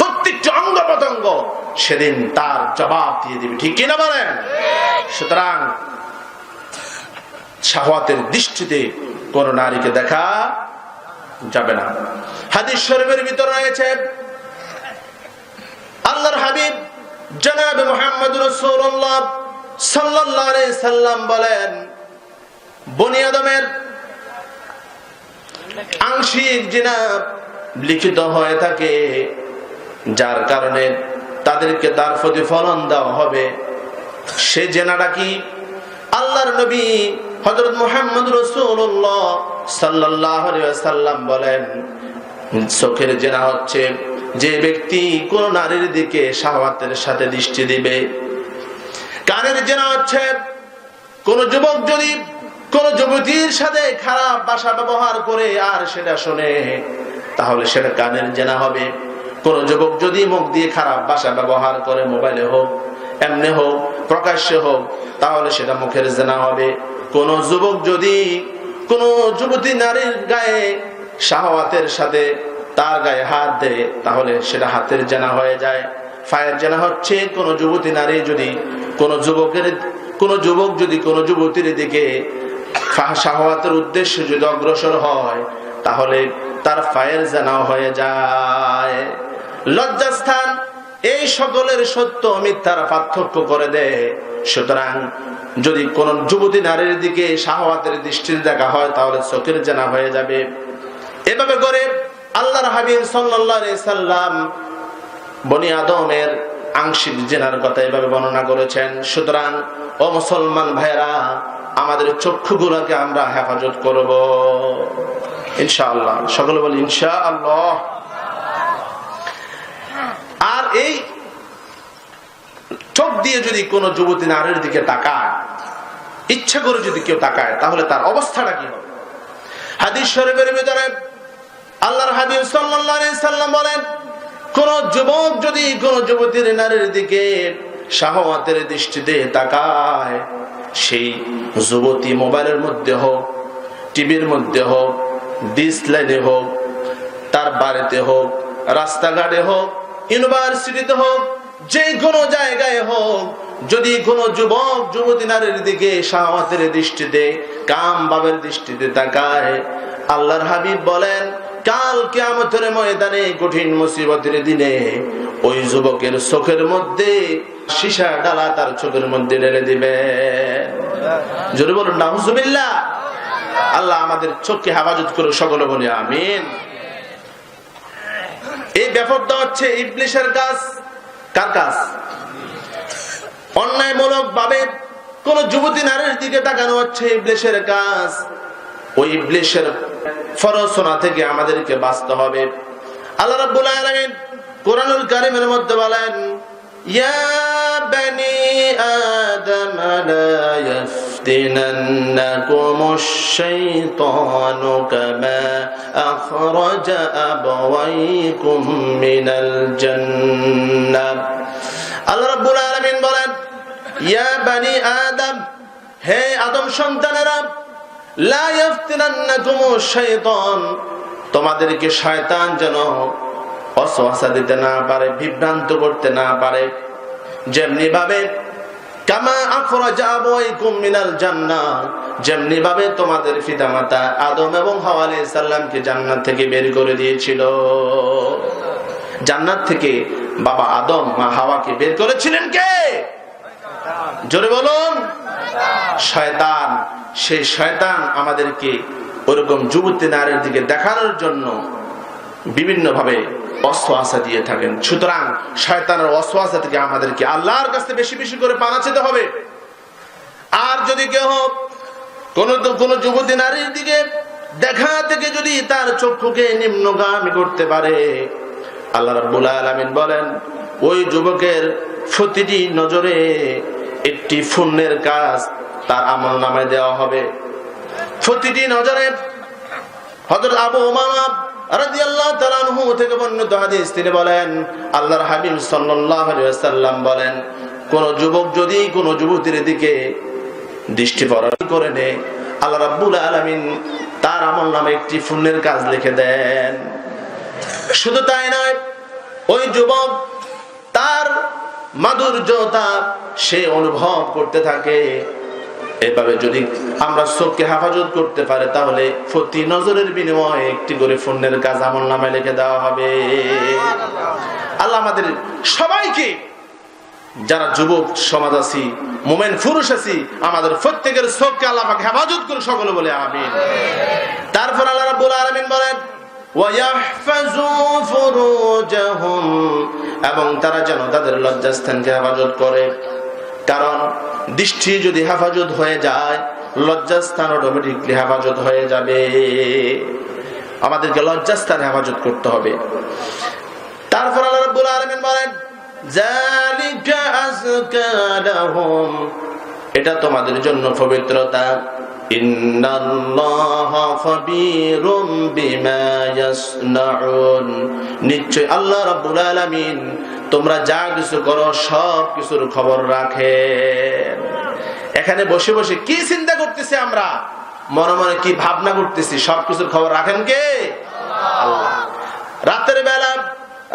প্রত্যেকটি অঙ্গ প্রত্যঙ্গ সেদিন তার জবাব দিয়ে দিবে। ঠিক কিনা বলেন? সুতরাং শাহওয়াতের দৃষ্টিতে কোন নারীকে দেখা যাবে না। হাদিস শরীফের ভিতরে রয়েছে আল্লাহর হাবিব জনাব মুহাম্মদ রাসূলুল্লাহ সাল্লাল্লাহু আলাইহি সাল্লাম বলেন, বনি আদমের আংশিক জিনা লিখিত হয়ে থাকে, যার কারণে তাদেরকে তার প্রতিফলন দেওয়া হবে। সে জেনাটা কি? আল্লাহর নবী হযরত মুহাম্মদ রাসূলুল্লাহ সাল্লাল্লাহু আলাইহি ওয়াসাল্লাম বলেন, চোখের জেনা হচ্ছে যে ব্যক্তি কোন নারীর দিকে শাহওয়াতের সাথে দৃষ্টি দিবে। কানের জেনা হচ্ছে কোন যুবক যদি কোন যুবতীর সাথে খারাপ ভাষা ব্যবহার করে আর সেটা শুনে, তাহলে সেটা কানের জেনা হবে। কোন যুবক যদি মুখ দিয়ে খারাপ ভাষা ব্যবহার করে, মোবাইলে হোক, এমনি হোক, প্রকাশ্যে হোক, তাহলে সেটা মুখের জেনা হবে। কোন যুবক যদি কোন যুবতী নারীর গায়ে শাহওয়াতের সাথে তার গায়ে হাত দেয়, তাহলে সেটা হাতের জেনা হয়ে যায়। পায়ের জেনা হচ্ছে কোন যুবতী নারী যদি কোন যুবক যদি কোন যুবতীর দিকে শাহওয়াতের উদ্দেশ্যে যদি অগ্রসর হয়, তাহলে তার পায়ের জেনা হয়ে যায়। লজ্জাস্থান এই সকলের সত্য মিথ্যার পার্থক্য করে দেয়। সুতরাং যদি কোন যুবতী নারীর দিকে শাহওয়াতের দৃষ্টিতে দেখা হয়, তাহলে চোখের জেনা হয়ে যাবে। এভাবে করে আল্লাহর হাবিব সাল্লাল্লাহু আলাইহি সাল্লাম বনি আদমের আংশিক জেনার কথা এভাবে বর্ণনা করেছেন। সুতরাং ও মুসলমান ভাইরা, আমাদের চক্ষুগুলোকে আমরা হেফাজত করব ইনশাআল্লাহ। সকলে বলি ইনশাআল্লাহ। আর এই চোখ দিয়ে যদি কোন যুবতী নারীর দিকে তাকায়, ইচ্ছা করে যদি কেউ তাকায়, তাহলে তার অবস্থাটা কি হবে? হাদিস শরীফের ভিতরে আল্লাহর হাবিব সাল্লাল্লাহু আলাইহি সাল্লাম বলেন, কোন যুবক যদি কোন যুবতীর নারীর দিকে শাহওয়াতের দৃষ্টিতে তাকায়, সেই যুবতী মোবাইলের মধ্যে হোক, টিভির মধ্যে হোক, ডিসলাইনে হোক, তার বাড়িতে হোক, রাস্তাঘাটে হোক, ইউনিভার্সিটিতে হোক, যে কোনো জায়গায় হোক, যদি কোন যুবক যুবতী নারীর দিকে শাহওয়াতের দৃষ্টিতে, কাম ভাবের দৃষ্টিতে তাকায়, আল্লাহর হাবিব বলেন, কাল কিয়ামতের ময়দানে কঠিন মুসিবতের দিনে ওই যুবকের চোখের মধ্যে সীসা ডালা তার চোখের মধ্যে ঢেলে দিবে। জোরে বলুন নাউজুবিল্লাহ। আল্লাহ আমাদের চোখকে হেফাজত করে, সকলে বলি আমিন। এই ব্যাপারটা হচ্ছে ইবলিসের কাজ। কার কাজ? অন্যায়মূলক ভাবে কোন যুবতী নারীর দিকে তাকানো হচ্ছে ইবলিসের কাজ। ওই ইবলিসের ফরসনা থেকে আমাদেরকে বাঁচতে হবে। আল্লাহ রাব্বুল আলামিন কোরআনুল কারীমের মধ্যে বলেন, ইয়া বনি আদম লা ইয়াফতিনান্নাকুমুশ শাইতানু কামা আখরাজা আবাওয়াইকুম মিনাল জান্নাহ। আল্লাহ রাব্বুল আলামিন বলেন, ইয়া বনি আদম, হে আদম সন্তানেরা, লা ইয়াফতিনান্নাকুমুশ শাইতান, তোমাদেরকে শয়তান যেন ওয়াসওয়াসা দিতে না পারে, বিভ্রান্ত করতে না পারে। যেমনি ভাবে কামা আখরাজা আবাওয়াইকুম মিনাল জান্নাহ, যেমনি ভাবে তোমাদের পিতামাতা আদম এবং হাওয়া আলাইহিস সালামকে জান্নাত থেকে বের করে দিয়েছিল। জান্নাত থেকে বাবা আদম মা হাওয়াকে বের করেছিলেন কে? জোরে বলুন, শয়তান। সেই শয়তান আমাদেরকে ওরকম যুবতী নারীর দিকে দেখানোর জন্য বিভিন্ন ভাবে ওয়াসওয়াসা দিয়ে থাকেন। সুতরাং শয়তানের ওয়াসওয়াসা থেকে আমাদেরকে আল্লাহর কাছে বেশি বেশি করে পানা চেতে হবে। আর যদি কেউ কোন যুবতী নারীর দিকে দেখা থেকে যদি তার চক্ষুকে নিম্নগামী করতে পারে, আল্লাহ রাব্বুল আলামিন বলেন, ওই যুবকের প্রতিটি নজরে একটি পুণ্যের কাজ তার আমলনামায় দেওয়া হবে। প্রতিটি নজরে হযরত আবু উমামা রাদিয়াল্লাহু তাআলা আনহু থেকে বর্ণিত হাদিস, তিনি বলেন আল্লাহর হাবিব সাল্লাল্লাহু আলাইহি ওয়াসাল্লাম বলেন, কোন যুবক যদি কোন যুবতীর দিকে দৃষ্টি পরায়ণ করে নেয়, আল্লাহ রাব্বুল আলামিন তার আমলনামে একটি পুণ্যের কাজ লিখে দেন। শুধু তাই নয়, ওই যুবক তার মাধুর্যতা সে অনুভব করতে থাকে। এভাবে যদি আমরা চোখকে হেফাজত করতে পারি, তাহলে প্রতি নজরের বিনিময়ে একটি করে পুণ্যের কাজ আমলনামায় লিখে দেওয়া হবে। আল্লাহ আমাদের সবাইকে, যারা যুবক সমাজ আছি, মুমিন পুরুষ আছি, আমাদের প্রত্যেকের চোখকে আল্লাহ পাক হেফাজত করে সকলে বলে আমিন। তারপর আল্লাহ রাব্বুল আলামিন বলেন ওয়ায়াহফাযু ফুরুজাহুম, এবং তারা যেন তাদের লজ্জাস্থানকে হেফাজত করে। কারণ দৃষ্টি যদি হেফাজত হয়ে যায়, লজ্জাস্থান অটোমেটিকলি হেফাজত হয়ে যাবে। আমাদেরকে লজ্জাস্থান হেফাজত করতে হবে। তারপর আল্লাহ রাব্বুল আলামিন বলেন যালিকা আযকা লাহুম, এটা তোমাদের জন্য পবিত্রতা। ইন্নাল্লাহা খাবীরুম বিমা ইয়াসনাউন, নিশ্চয় আল্লাহ রাব্বুল আলামিন তোমরা যা কিছু করো সব কিছুর খবর রাখেন। এখানে বসে বসে কি চিন্তা করতেছি আমরা, মনে মনে কি ভাবনা করতেছি, সব কিছুর খবর রাখেন কে? আল্লাহ। রাতের বেলা,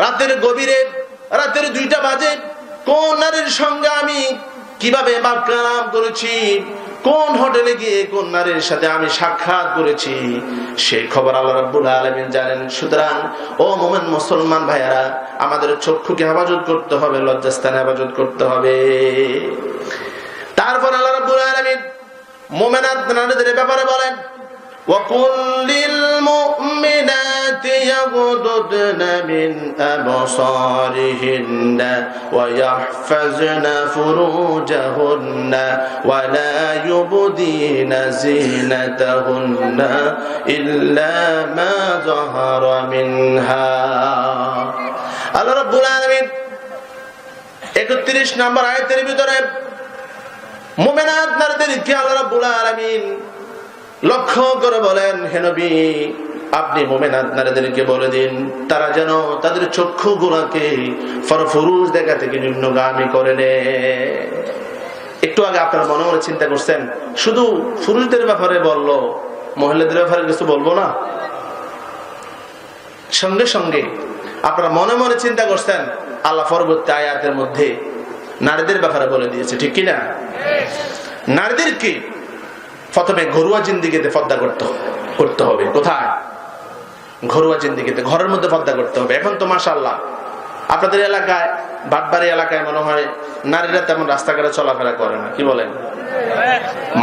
রাতের গভীরে, রাতের 2টা বাজে কোন নারীর সঙ্গে আমি কিভাবে বাক্যালাপ করেছি, কোন হোটেলে গিয়ে কোন নারীর সাথে আমি সাক্ষাৎ করেছি, সেই খবর আল্লাহ রাব্বুল আলামিন জানেন। সুতরাং ও মুমিন মুসলমান ভাইয়ারা, আমাদের চক্ষুকে হেফাজত করতে হবে, লজ্জাস্থান হেফাজত করতে হবে। তারপর আল্লাহ রাব্বুল আলামিন মুমিনাত নারীদের ব্যাপারে বলেন وَقُلْ لِلْمُؤْمِنَاتِ يَغْضُضْنَ مِنْ أَبْصَارِهِنَّ وَيَحْفَظْنَ فُرُوجَهُنَّ وَلَا يُبْدِينَ زِينَتَهُنَّ إِلَّا مَا ظَهَرَ مِنْهَا। আল্লাহ রাব্বুল আলামিন 31 নম্বর আয়াতের ভিতরে মুমিনাত নারীদেরকে আল্লাহ রাব্বুল আলামিন লক্ষ্য করে বলেন, হে নবী আপনি মুমিনাত নারীদেরকে বলে দিন তারা যেন তাদের চক্ষুগুলোকে ফরফুরুজ দেখা থেকে নিম্নগামী করে নেয়। একটু আগে আপনারা মনে মনে চিন্তা করছেন, শুধু পুরুষদের ব্যাপারে বললো, মহিলাদের ব্যাপারে কিছু বলবো না? সঙ্গে সঙ্গে আপনারা মনে মনে চিন্তা করছেন, আল্লাহ পরবর্তী আয়াতের মধ্যে নারীদের ব্যাপারে বলে দিয়েছে, ঠিক কিনা? নারীদেরকে প্রথমে ঘরোয়া জিন্দেগিতে পর্দা করতে হবে। কোথায়? ঘরোয়া জিন্দেগিতে, ঘরের মধ্যে পর্দা করতে হবে। এখন তো মাশাআল্লাহ আপনাদের এলাকায়, বাটবাড়ি এলাকায় মনে হয় নারীরা তেমন রাস্তাঘাটে চলাফেরা করে না, কি বলেন?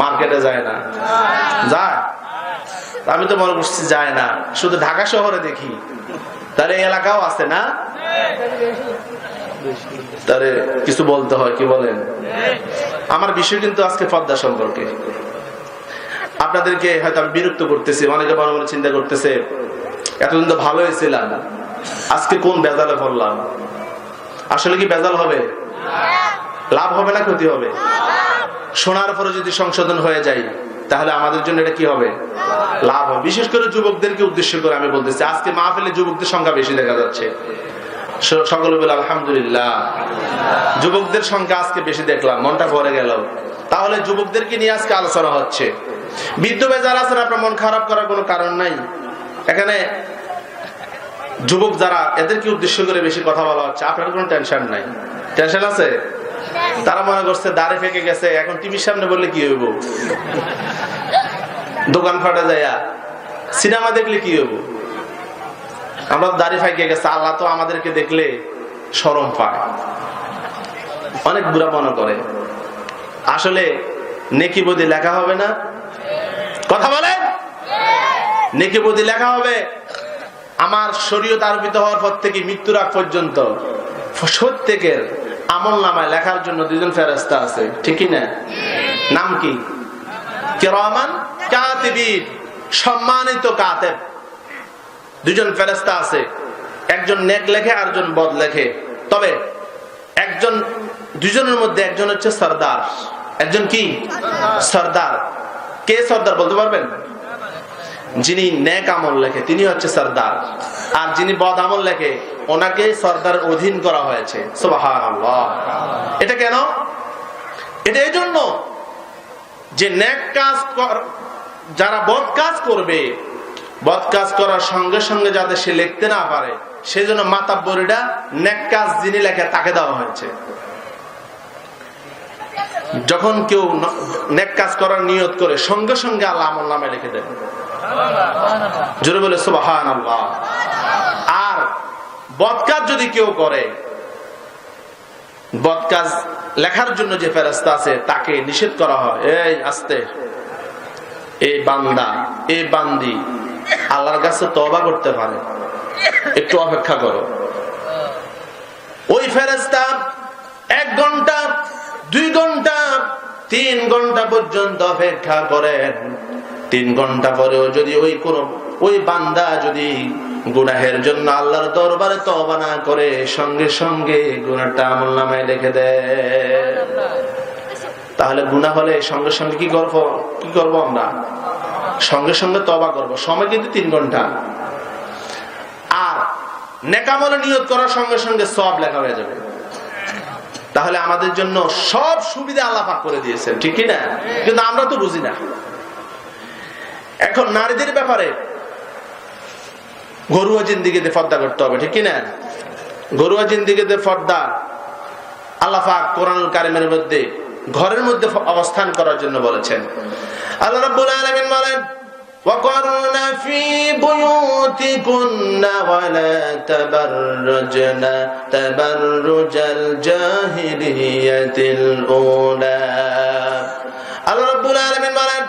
মার্কেটে যায় না? যায়? আমি তো মনে করছি যায় না, শুধু ঢাকা শহরে দেখি। তাহলে এই এলাকাও আছে না? তাহলে কিছু বলতে হয়, কি বলেন? আমার বিষয় কিন্তু আজকে পর্দা সম্পর্কে। আপনাদেরকে হয়তো আমি বিরক্ত করতেছি, অনেকে মনে মনে চিন্তা করতেছে এতদিন তো ভালো হয়েছিলাম, আজকে কোন বেজালে পড়লাম। আসলে কি বেজাল হবে? লাভ হবে না ক্ষতি হবে? শোনার পরে যদি সংশোধন হয়ে যায় তাহলে আমাদের জন্য এটা কি হবে? লাভ হবে। বিশেষ করে যুবকদেরকে উদ্দেশ্য করে আমি বলতেছি, আজকে মাহফিলে যুবকদের সংখ্যা বেশি দেখা যাচ্ছে। সকলে বলে আলহামদুলিল্লাহ, যুবকদের সংখ্যা আজকে বেশি দেখলাম, মনটা ভরে গেল। তাহলে যুবকদেরকে নিয়ে আজকে আলোচনা হচ্ছে। বৃদ্ধ বেজার আছেন, আপনার মন খারাপ করার কোনো কারণ নাই। এখানে যুবক যারা, এদেরকে উদ্দেশ্য করে বেশি কথা বলা হচ্ছে, আপনার কোনো টেনশন নাই। টেনশন আছে? তারা মনে করছে দাড়ি ফেঁকে গেছে, এখন টিভির সামনে বললে কি হইব? দোকান ফাটে যাইয়া সিনেমা দেখলে কি হইব? আমরা দাড়ি ফেঁকে গেছে, আল্লাহ তো আমাদেরকে দেখলে শরম পায়, অনেক বুড়া মনে করে। আসলে নেকি বদি লেখা হবে না? কথা বলেন, নেকি বদি লেখা হবে। আমার শরীয়ত আরোপিত হওয়ার পর থেকে মৃত্যুর আগ পর্যন্ত প্রত্যেকের আমল নামায় লেখার জন্য 2 জন ফেরেশতা আছে, ঠিক না? নাম কি? কিরামান কাতিবিন, সম্মানিত কাতেব। 2 জন ফেরেশতা আছে, একজন নেক লেখে আর একজন বদ লেখে। তবে 2 জনের মধ্যে একজন হচ্ছে সরদার। একজন কি? সরদার। কে সরদার বলতে পারবেন? যিনি নেক আমল লেখে তিনি হচ্ছে সরদার, আর যিনি বদ আমল লেখে ওনাকে সরদার অধীন করা হয়েছে। সুবহানাল্লাহ। এটা কেন? এটা এই জন্য যে নেক কাজ যারা বদ কাজ করবে, বদ কাজ করার সঙ্গে সঙ্গে যাতে সে লিখতে না পারে সেজন্য মাতাব্বরিটা নেক কাজ যিনি লেখে তাকে দেওয়া হয়েছে। যখন কেউ নেক কাজ করার নিয়ত করে সঙ্গে সঙ্গে আল্লাহ আমল নামে লিখে দেন। জোরে বলে সুবহানাল্লাহ। আর বদ কাজ যদি কেউ করে, বদ কাজ লেখার জন্য যে ফেরেশতা আছে তাকে নিষেধ করা হয়, এই আস্তে, এই বান্দা এই বান্দি আল্লাহর কাছে তওবা করতে পারে, একটু অপেক্ষা করো। ওই ফেরেশতা 1 ঘন্টা 2 ঘন্টা 3 ঘন্টা পর্যন্ত অপেক্ষা করেন। 3 ঘন্টা পরেও যদি ওই বান্দা যদি গুনাহের জন্য আল্লাহর দরবারে তওবা না করে সঙ্গে সঙ্গে গুনাহটা আমলনামায় লিখে দেয়, তাহলে গুনাহ হলে সঙ্গে সঙ্গে কি করব আমরা? সঙ্গে সঙ্গে তওবা করব। সময় কিন্তু 3 ঘন্টা। আর নেক আমলে নিয়ত করার সঙ্গে সঙ্গে সওয়াব লেখা হয়ে যাবে। তাহলে আমাদের জন্য সব সুবিধা আল্লাহ পাক করে দিয়েছেন, ঠিক কি না? কিন্তু আমরা তো বুঝি না। এখন নারীদের ব্যাপারে ঘরোয়া জিন্দেগিতে পর্দা করতে হবে, ঠিক কি না? ঘরোয়া জিন্দেগিতে পর্দা আল্লাহ পাক কোরআনুল কারীমের মধ্যে ঘরের মধ্যে অবস্থান করার জন্য বলেছেন। আল্লাহ রাব্বুল আলামিন বলেন, وَقَرْنَ فِي بُيُوتِكُنَّ وَلَا تَبَرَّجْنَ تَبَرُّجَ الْجَاهِلِيَّةِ الْأُولَى। আল্লাহ রাব্বুল আলামিন বলেন,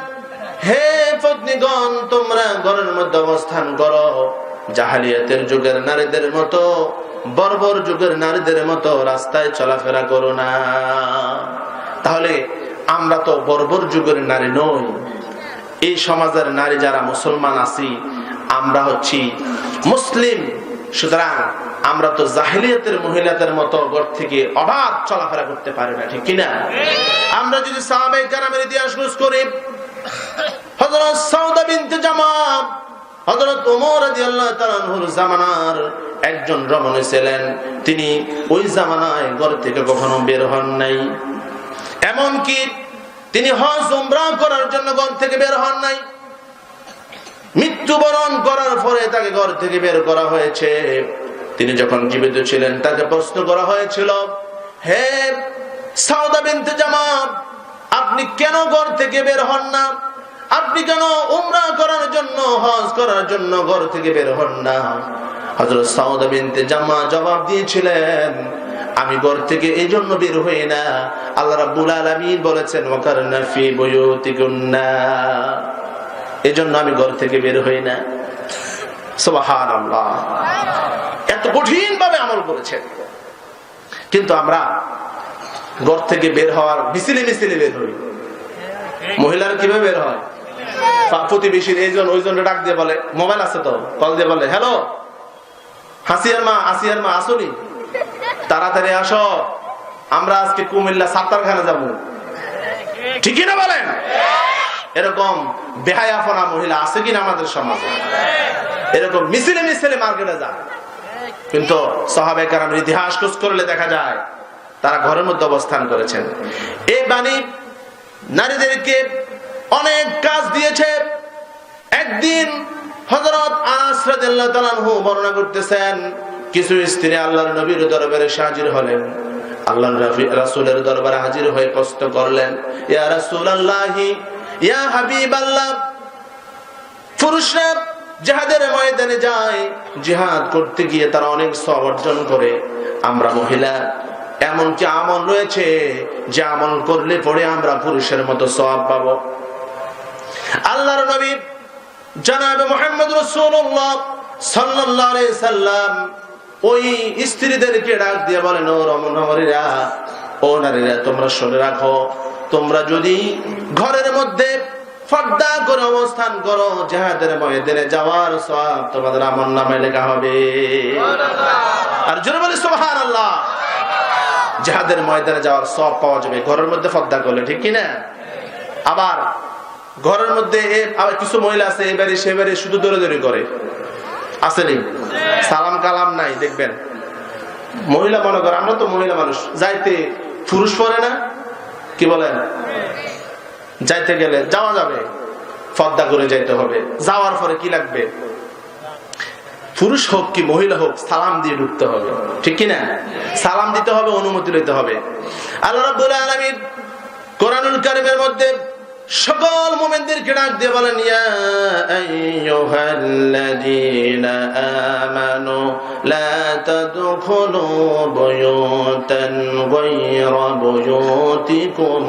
হে পত্নীগণ, তোমরা ঘরের মধ্যে অবস্থান করো জাহেলিয়াতের যুগের নারীদের মতো, বর্বর যুগের নারীদের মতো রাস্তায় চলাফেরা করো না। তাহলে আমরা তো বর্বর যুগের নারী নই। এই সমাজের নারী যারা মুসলমান আছি আমরা হচ্ছি মুসলিম, সুতরাং আমরা তো জাহেলিয়াতের মহিলাদের মতো ঘর থেকে অবাধ চলাফেরা করতে পারি না, ঠিক কিনা? আমরা যদি সাহাবায়ে কেরামের ইতিহাস খোঁজ করি, হযরত সাউদা বিনতে জামা, হযরত ওমর রাদিয়াল্লাহু তাআলা আনহুর জামানার একজন রমণী ছিলেন। তিনি ওই জামানায় ঘর থেকে কখনো বের হন নাই, এমনকি তিনি হজ উমরা করার জন্য ঘর থেকে বের হন নাই। মৃত্যুবরণ করার পরে তাকে ঘর থেকে বের করা হয়েছে। তিনি যখন জীবিত ছিলেন তাকে প্রশ্ন করা হয়েছিল, হে সাউদা বিনতে জামা, আপনি কেন ঘর থেকে বের হন না? আপনি কেন উমরা করার জন্য, হজ করার জন্য ঘর থেকে বের হন না? হযরত সাউদা বিনতে জামা জবাব দিয়েছিলেন, আমি ঘর থেকে এই জন্য বের হই না, আল্লাহ রাব্বুল আলামিন বলেছেন ওয়াকারনা ফি বুয়ুতিকুন্না, এজন্য আমি ঘর থেকে বের হই না। সুবহানাল্লাহ। এত কঠিন ভাবে আমল করেছেন, কিন্তু আমরা ঘর থেকে বের হওয়ার মিছিলে মিছিলে বের হই। মহিলারা কিভাবে বের হয়? প্রতিবেশীর এইজন ওইজনকে ডাক দিয়ে বলে, মোবাইল আছে তো, কল দিয়ে বলে, হ্যালো হাসিয়ার মা আসুনি, তাড়াতাড়ি আসো, আমরা আজকে কুমিল্লা সাত্তারখানা যাবো, ঠিকই না বলেন? এরকম বেহায়াফনা মহিলা আছে কিনা আমাদের সমাজে? এরকম মিছিলে মিছিলে মার্কেটে যায়। কিন্তু সাহাবায়ে কেরামের ইতিহাস খোঁজ করলে দেখা যায় তারা ঘরের মধ্যে অবস্থান করেছেন। এই বাণী নারীদেরকে অনেক কাজ দিয়েছে। একদিন হযরত আনাস রাদিয়াল্লাহু তাআলা আনহু বর্ণনা করতেছেন, কিছু স্ত্রী আল্লাহর নবীর দরবারে হাজির হলেন। আল্লাহর রাসূলের দরবারে হাজির হয়ে প্রশ্ন করলেন, ইয়া রাসূলুল্লাহি, ইয়া হাবিবাল্লাহ, পুরুষরা জিহাদের ময়দানে যায়, জিহাদ করতে গিয়ে তারা অনেক সওয়াব অর্জন করে। আমরা মহিলা এমন কি আমল রয়েছে যে আমল করলে পরে আমরা পুরুষের মতো সওয়াব পাবো? আল্লাহর নবী জনাবে মুহাম্মদ রাসূলুল্লাহ সাল্লাল্লাহু আলাইহি সাল্লাম ওই স্ত্রীদেরকে ডাক দিয়ে বলেন, ও রমণীরা, ও নারীরা, তোমরা শুনে রাখো, তোমরা যদি ঘরের মধ্যে পর্দা করে অবস্থান করো, জিহাদের ময়দানে যাওয়ার সওয়াব তোমাদের আমলনামায় লেখা হবে। আর জোরে বলে সুবহানাল্লাহ। জিহাদের ময়দানে যাওয়ার সওয়াব পাওয়া যাবে ঘরের মধ্যে পর্দা করলে, ঠিক কি না? আবার ঘরের মধ্যে আবার কিছু মহিলা আছে এবারে সেবারে শুধু দৌড়াদৌড়ি করে, আসেনি? সালাম কালাম নাই। দেখবেন মহিলা মনে করে আমরা তো মহিলা মানুষ, যাইতে পুরুষ পরে না, কি বলেন? যাইতে গেলে যাওয়া যাবে, পর্দা করে যাইতে হবে। যাওয়ার পরে কি লাগবে? পুরুষ হোক কি মহিলা হোক সালাম দিয়ে ঢুকতে হবে, ঠিক কিনা? সালাম দিতে হবে, অনুমতি নিতে হবে। আল্লাহ রাব্বুল আলামিন কোরআনুল কারীমের মধ্যে সকল মুমিনদেরকে ডাক দিয়ে বলেন, ইয়া আইয়ুহাল্লাযীনা আমানু লা তাদখুলু বুয়ুতান গায়রা বুয়ুতিকুম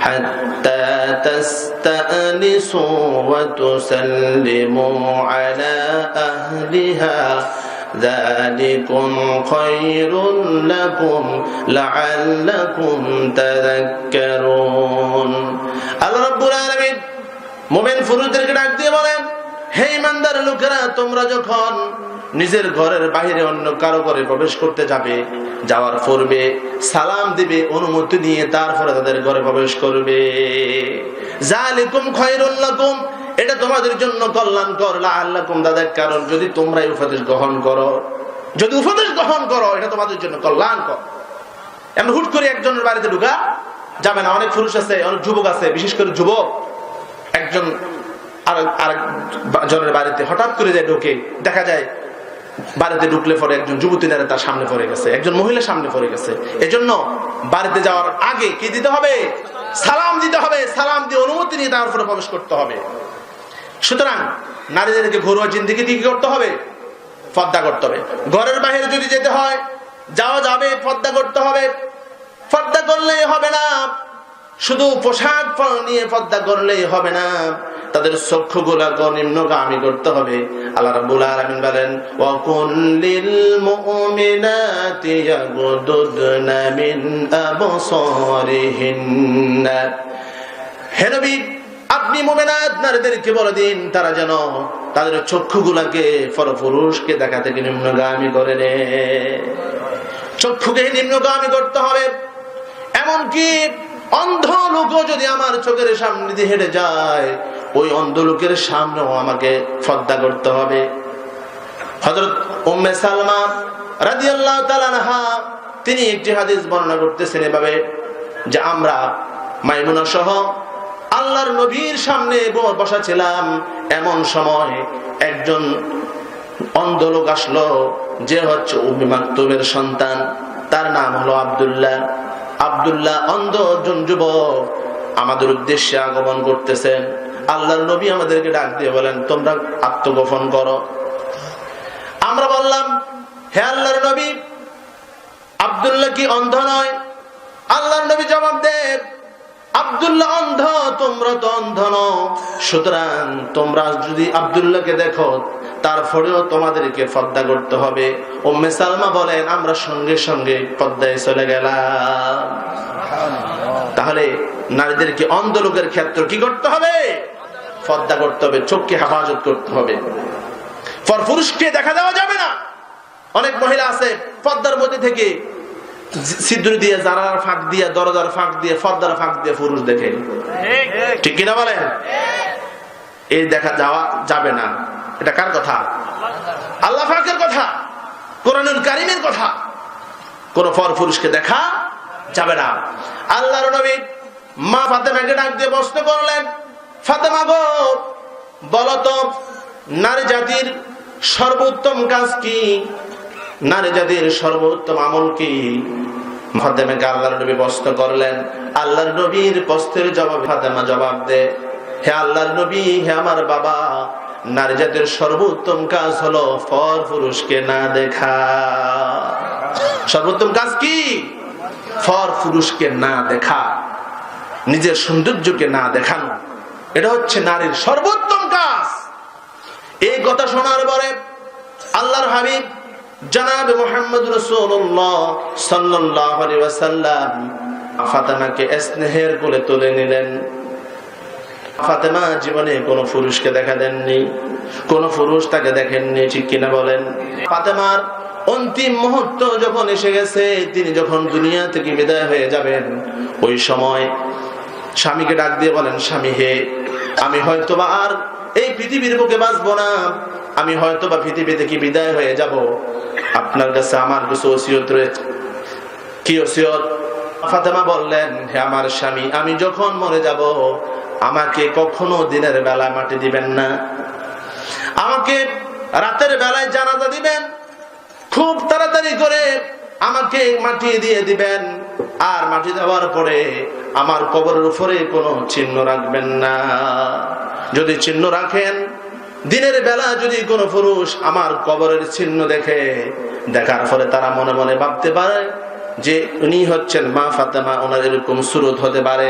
হাত্তা তাস্তানিসু ওয়া তুসাল্লিমু আলা আহলিহা ذلكم خير لكم لعلكم تذكرون। আল্লাহ রাব্বুল আলামিন মুমিন পুরুষদেরকে ডাক দিয়ে বলেন, হে ঈমানদার লোকেরা, তোমরা যখন নিজের ঘরের বাইরে অন্য কারো ঘরে প্রবেশ করতে যাবে, যাওয়ার পূর্বে সালাম দিবে, অনুমতি নিয়ে তারপরে তাদের ঘরে প্রবেশ করবে। যালিকুম খায়রুল লাকুম, এটা তোমাদের জন্য কল্যাণকর, লাআল্লাকুম তাযাক্কারুন, যদি তোমরা এই উপদেশ গ্রহণ করো, যদি উপদেশ গ্রহণ করো এটা তোমাদের জন্য কল্যাণকর। এমন হুট করে একজনের বাড়িতে ঢুকা যাবে না। অনেক পুরুষ আছে, অনেক যুবক আছে, বিশেষ করে যুবক একজন আরেকজনের বাড়িতে হঠাৎ করে যায়, ঢুকে দেখা যায় বাড়িতে ঢুকলে পরে একজন যুবতী নারী তার সামনে পড়ে গেছে, একজন মহিলা সামনে পড়ে গেছে। এজন্য বাড়িতে যাওয়ার আগে কি দিতে হবে? সালাম দিতে হবে। সালাম দিয়ে অনুমতি নিয়ে তারপরে প্রবেশ করতে হবে। সুতরাং নারীদেরকে ঘরোয়া জিন্দেগি কি করতে হবে? পর্দা করতে হবে। ঘরের বাইরে যদি যেতে হয়, যাওয়া যাবে, পর্দা করতে হবে। পর্দা করলেই হবে না, শুধু পোশাক নিয়ে পর্দা করলেই হবে না, তাদের চক্ষুগুলোকে নিম্নগামী করতে হবে। আল্লাহ রাব্বুল আলামিন বলেন, ওয়া কুল্লিল মুমিনাতি ইয়াগুদুদনা মিন আবসারিহিন্না। হে নবী, আপনি মুমিনাত নারীদেরকে বলে দিন তারা যেন তাদের চক্ষুগুলোকে পরপুরুষকে দেখা থেকে নিম্নগামী করে নে। চক্ষুকে নিম্নগামী করতে হবে। এমনকি অন্ধ লোকও যদি আমার চোখের সামনে দিয়ে হেঁটে যায়, ওই অন্ধ লোকের সামনেও আমাকে পর্দা করতে হবে। হযরত উম্মে সালমা রাদিয়াল্লাহু তাআলা আনহা তিনি একটি হাদিস বর্ণনা করতেছেন এভাবে যে, আমরা মাইমুনা সহ আল্লাহর নবীর সামনে বসা ছিলাম, এমন সময় একজন অন্ধ লোক আসলো, যে হচ্ছে উম্মে মাকতুমের সন্তান, তার নাম হলো আব্দুল্লাহ। আব্দুল্লাহ অন্ধ একজন যুবক আমাদের উদ্দেশ্যে আগমন করতেছেন। আল্লাহর নবী আমাদেরকে ডাক দিয়ে বলেন, তোমরা আত্মগোপন করো। আমরা বললাম, হে আল্লাহর নবী, আব্দুল্লাহ কি অন্ধ নয়? আল্লাহর নবী জবাব দেন, আব্দুল্লাহ অন্ধ, তোমরা তো অন্ধ নও, সুতরাং তোমরা যদি আব্দুল্লাহকে দেখো তারপরেও তোমাদেরকে পর্দা করতে হবে। উম্মে সালমা বলেন, আমরা সঙ্গে সঙ্গে পর্দায় চলে গেলাম। তাহলে নারীদেরকে অন্ধ লোকের ক্ষেত্রে কি করতে হবে? পর্দা করতে হবে, চোখকে হেফাজত করতে হবে। পরপুরুষকে দেখা দেওয়া যাবে না। অনেক মহিলা আছে পর্দার মধ্যে থেকে ছিদ্র দিয়ে, জানালার ফাঁক দিয়ে, দরজার ফাঁক দিয়ে, পর্দার ফাঁক দিয়ে পুরুষ দেখে, ঠিক কিনা বলেন? এই দেখা যাওয়া যাবে না। এটা কার কথা? আল্লাহ পাকের কথা, কোরআনুল কারীমের কথা। কোন পরপুরুষকে দেখা যাবে না। আল্লাহর নবী মা ফাতেমাকে ডাক দিয়ে প্রশ্ন করলেন, ফাতেমা গো, বলো তো নারী জাতির সর্বোত্তম কাজ কি? নারী জাতির সর্বোত্তম আমল কি? ফাতেমাকে আল্লাহর নবী প্রশ্ন করলেন। আল্লাহর নবীর প্রশ্নের জবাবে ফাতেমা জবাব দেয়, হে আল্লাহর নবী, হে আমার বাবা, নারী জাতির সর্বোত্তম কাজ হলো পরপুরুষকে না দেখা। সর্বোত্তম কাজ কি? পরপুরুষকে না দেখা, নিজের সৌন্দর্যকে না দেখানো, এটা হচ্ছে নারীর সর্বোত্তম কাজ। এই কথা শোনার পরে আল্লাহর হাবিব জনাব মুহাম্মদ রাসূলুল্লাহ সাল্লাল্লাহু আলাইহি ওয়াসাল্লাম ফাতেমাকে স্নেহের কোলে তুলে নিলেন। ফাতেমা জীবনে কোনো পুরুষকে দেখা দেননি, কোন পুরুষ তাকে দেখেননি, ঠিক কিনা বলেন? ফাতেমার অন্তিম মুহূর্ত যখন এসে গেছে, তিনি যখন দুনিয়া থেকে বিদায় হয়ে যাবেন, ওই সময় স্বামীকে ডাক দিয়ে বলেন, স্বামী হে, আমি হয়তোবা আর এই পৃথিবীর বুকে বাঁচবো না, আমি হয়তোবা পৃথিবী থেকে বিদায় হয়ে যাব। আপনার কাছে আমার কিছু ওসিয়ত রয়েছে। কি ওসিয়ত? ফাতেমা বললেন, হে আমার স্বামী, আমি যখন মরে যাব আমাকে কখনো দিনের বেলায় মাটি দিবেন না, আমাকে রাতের বেলায় জানাজা দিবেন, খুব তাড়াতাড়ি করে আমাকে মাটি দিয়ে দিবেন, আর মাটি দেওয়ার পরে আমার কবরের উপরে কোনো চিহ্ন রাখবেন না। যদি চিহ্ন রাখেন, দিনের বেলা যদি কোনো পুরুষ আমার কবরের চিহ্ন দেখার পরে তারা মনে মনে ভাবতে পারে যে উনি হচ্ছেন মা ফাতেমা, ওনার এরকম সুরত হতে পারে।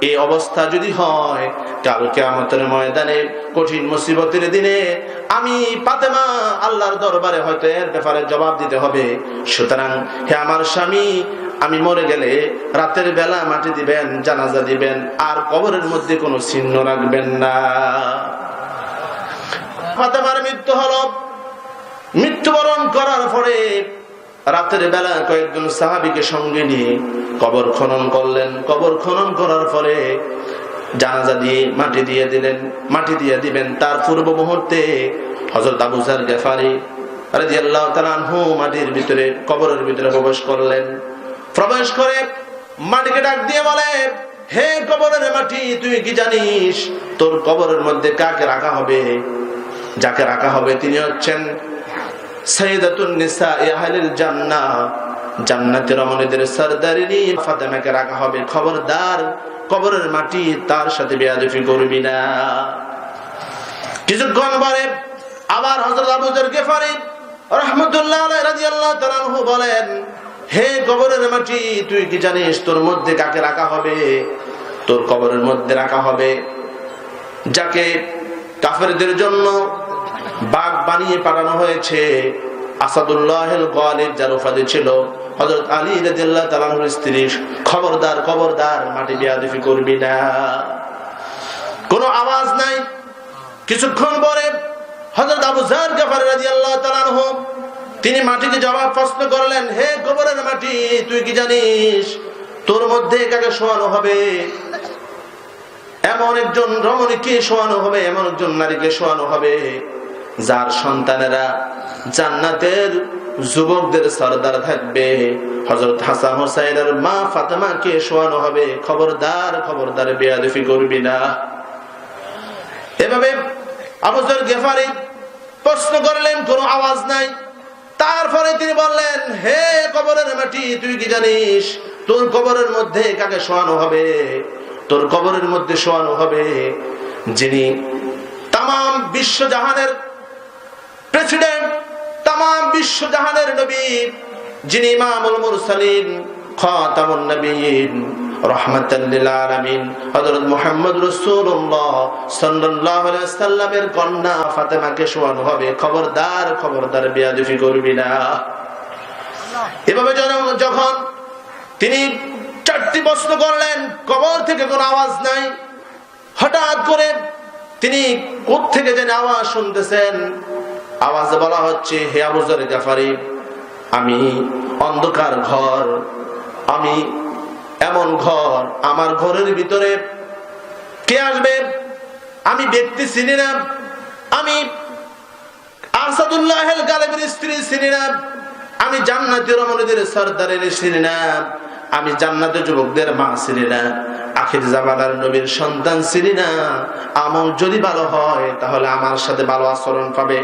এই অবস্থা যদি হয়, কাল কিয়ামতের ময়দানে কঠিন মুসিবতের দিনে আমি ফাতেমা আল্লাহর দরবারে হয়তো এর ব্যাপারে জবাব দিতে হবে। সুতরাং হে আমার স্বামী, আমি মরে গেলে রাতের বেলা মাটি দিবেন, জানাজা দিবেন, আর কবরের মধ্যে কোনো চিহ্ন রাখবেন না। ফাতেমার মৃত্যু হলো। মৃত্যুবরণ করার পরে রাতের বেলা কয়েকজন সাহাবীকে সঙ্গে নিয়ে কবর খনন করলেন। কবর খনন করার পরে জানাজা দিয়ে মাটি দিয়ে দিলেন। মাটি দিয়ে দিবেন তার পূর্ব মুহূর্তে হযরত আবু যর গিফারী রাদিয়াল্লাহু তাআলা আনহু মাটির ভিতরে, কবরের ভিতরে প্রবেশ করলেন। প্রবেশ করে মাটিকে ডাক দিয়ে বলে, হে কবরের মাটি, তুই কি জানিস তোর কবরের মধ্যে কাকে রাখা হবে? যাকে রাখা হবে তিনি হচ্ছেন সাইয়্যিদাতুন নিসাই আহলিল জান্নাহ, জান্নাতের রমণীদের সরদারিনী ফাতেমাকে রাখা হবে। খবরদার কবরের মাটি তার সাথে বেয়াদবি করবি না। কিছুক্ষণ পরে আবার হযরত আবু যর গিফারী রাহমাতুল্লাহ আলাইহি রাদিয়াল্লাহু তাআলা আনহু বলেন, হে কবরের মাটি, তুই কি জানিস তোর মধ্যে কাকে রাখা হবে? তোর কবরের মধ্যে রাখা হবে যাকে কাফেরদের জন্য বাঘ বানিয়ে পাঠানো হয়েছে, আসাদুল্লাহিল গালিব, যার উপাধি ছিল হযরত আলী রাদিয়াল্লাহু তাআলা আনহুর স্ত্রী। খবরদার, খবরদার, মাটি বেয়াদবি করবি না। কোনো আওয়াজ নাই। কিছুক্ষণ পরে হযরত আবু যর গিফারী রাদিয়াল্লাহু তাআলা আনহু তিনি মাটিকে জবাব প্রশ্ন করলেন, হে কবরের মাটি, তুই কি জানিস তোর মধ্যে কাকে শোয়ানো হবে? এমন একজন রমণীকে শোয়ানো হবে, এমন একজন নারীকে শোয়ানো হবে যার সন্তানেরা জান্নাতের যুবকদের সরদার থাকবে। হযরত হাসান হুসাইনের মা ফাতেমাকে শোয়ানো হবে। খবরদার, খবরদার, বেয়াদবি করবি না। এভাবে আবু যর গিফারী প্রশ্ন করলেন, কোনো আওয়াজ নাই। তারপরে তিনি বললেন, হে কবরের মাটি, তুই কি জানিস তোর কবরের মধ্যে কাকে শোয়ানো হবে? তোর কবরের মধ্যে শোয়ানো হবে যিনি তামাম বিশ্বজাহানের প্রেসিডেন্ট, তামাম বিশ্বজাহানের নবী, যিনি ইমামুল মুরসালিন, খাতামুন নবিয়্যিন, রাহমাতাল লিল আলামিন, হযরত মুহাম্মদ রাসূলুল্লাহ সাল্লাল্লাহু আলাইহি ওয়াসাল্লামের কন্যা ফাতেমাকে শোয়ানো হবে। খবরদার, খবরদার, বেয়াদবি করবি না। এভাবে যখন তিনি চারটি প্রশ্ন করলেন, কবর থেকে কোনো আওয়াজ নাই। হঠাৎ করে তিনি কোথা থেকে যেন আওয়াজ শুনতেছেন। আওয়াজে বলা হচ্ছে, হে আবু যর গিফারী, আমি অন্ধকার ঘর, আমি এমন ঘর, আমার ঘরের ভিতরে কে আসবে আমি ব্যক্তি চিনি না, আমি আসাদুল্লাহিল গালিবের স্ত্রী চিনি না, আমি জান্নাতের রমণীদের সরদারের চিনি না, আমি জান্নাতের যুবকদের মা চিনি না, আখির জামানার নবীর সন্তান চিনি না। আমল যদি ভালো হয় তাহলে আমার সাথে ভালো আচরণ পাবে,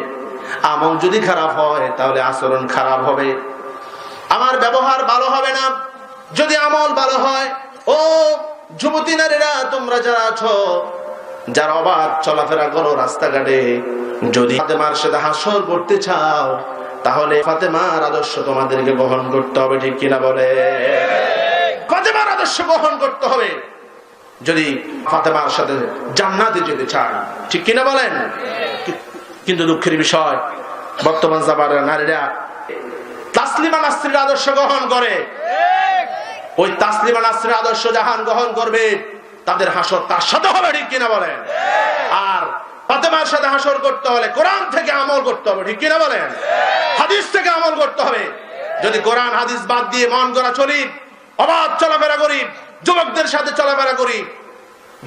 আমল যদি খারাপ হয় তাহলে আচরণ খারাপ হবে, আমার ব্যবহার ভালো হবে না। যদি আমল ভালো হয়, ও যুবতী নারীরা তোমরা যারা আছো, যারা অবাধ চলাফেরা করো রাস্তাঘাটে, যদি ফাতেমার সাথে হাসর করতে চাও তাহলে ফাতেমার আদর্শ তোমাদেরকে গ্রহণ করতে হবে। ঠিক কিনা বলে? ফাতেমার আদর্শ গ্রহণ করতে হবে যদি ফাতেমার সাথে জান্নাতে যেতে চান। ঠিক কিনা বলেন? কিন্তু দুঃখের বিষয়, বর্তমান জামানার নারীরা তাসলিমা নাসরিনের আদর্শ গ্রহণ করে। ওই তাসলিমা নাসরিনের আদর্শ জাহান গ্রহণ করবে, তাদের হাসর তার সাথে হবে। ঠিক কিনা বলেন? আর ফাতেমার সাথে হাসর করতে হলে কোরআন থেকে আমল করতে হবে। ঠিক কিনা বলেন? হাদিস থেকে আমল করতে হবে। যদি কোরআন হাদিস বাদ দিয়ে মন গড়া চলি, অবাধ চলাফেরা করি, যুবকদের সাথে চলাফেরা করি,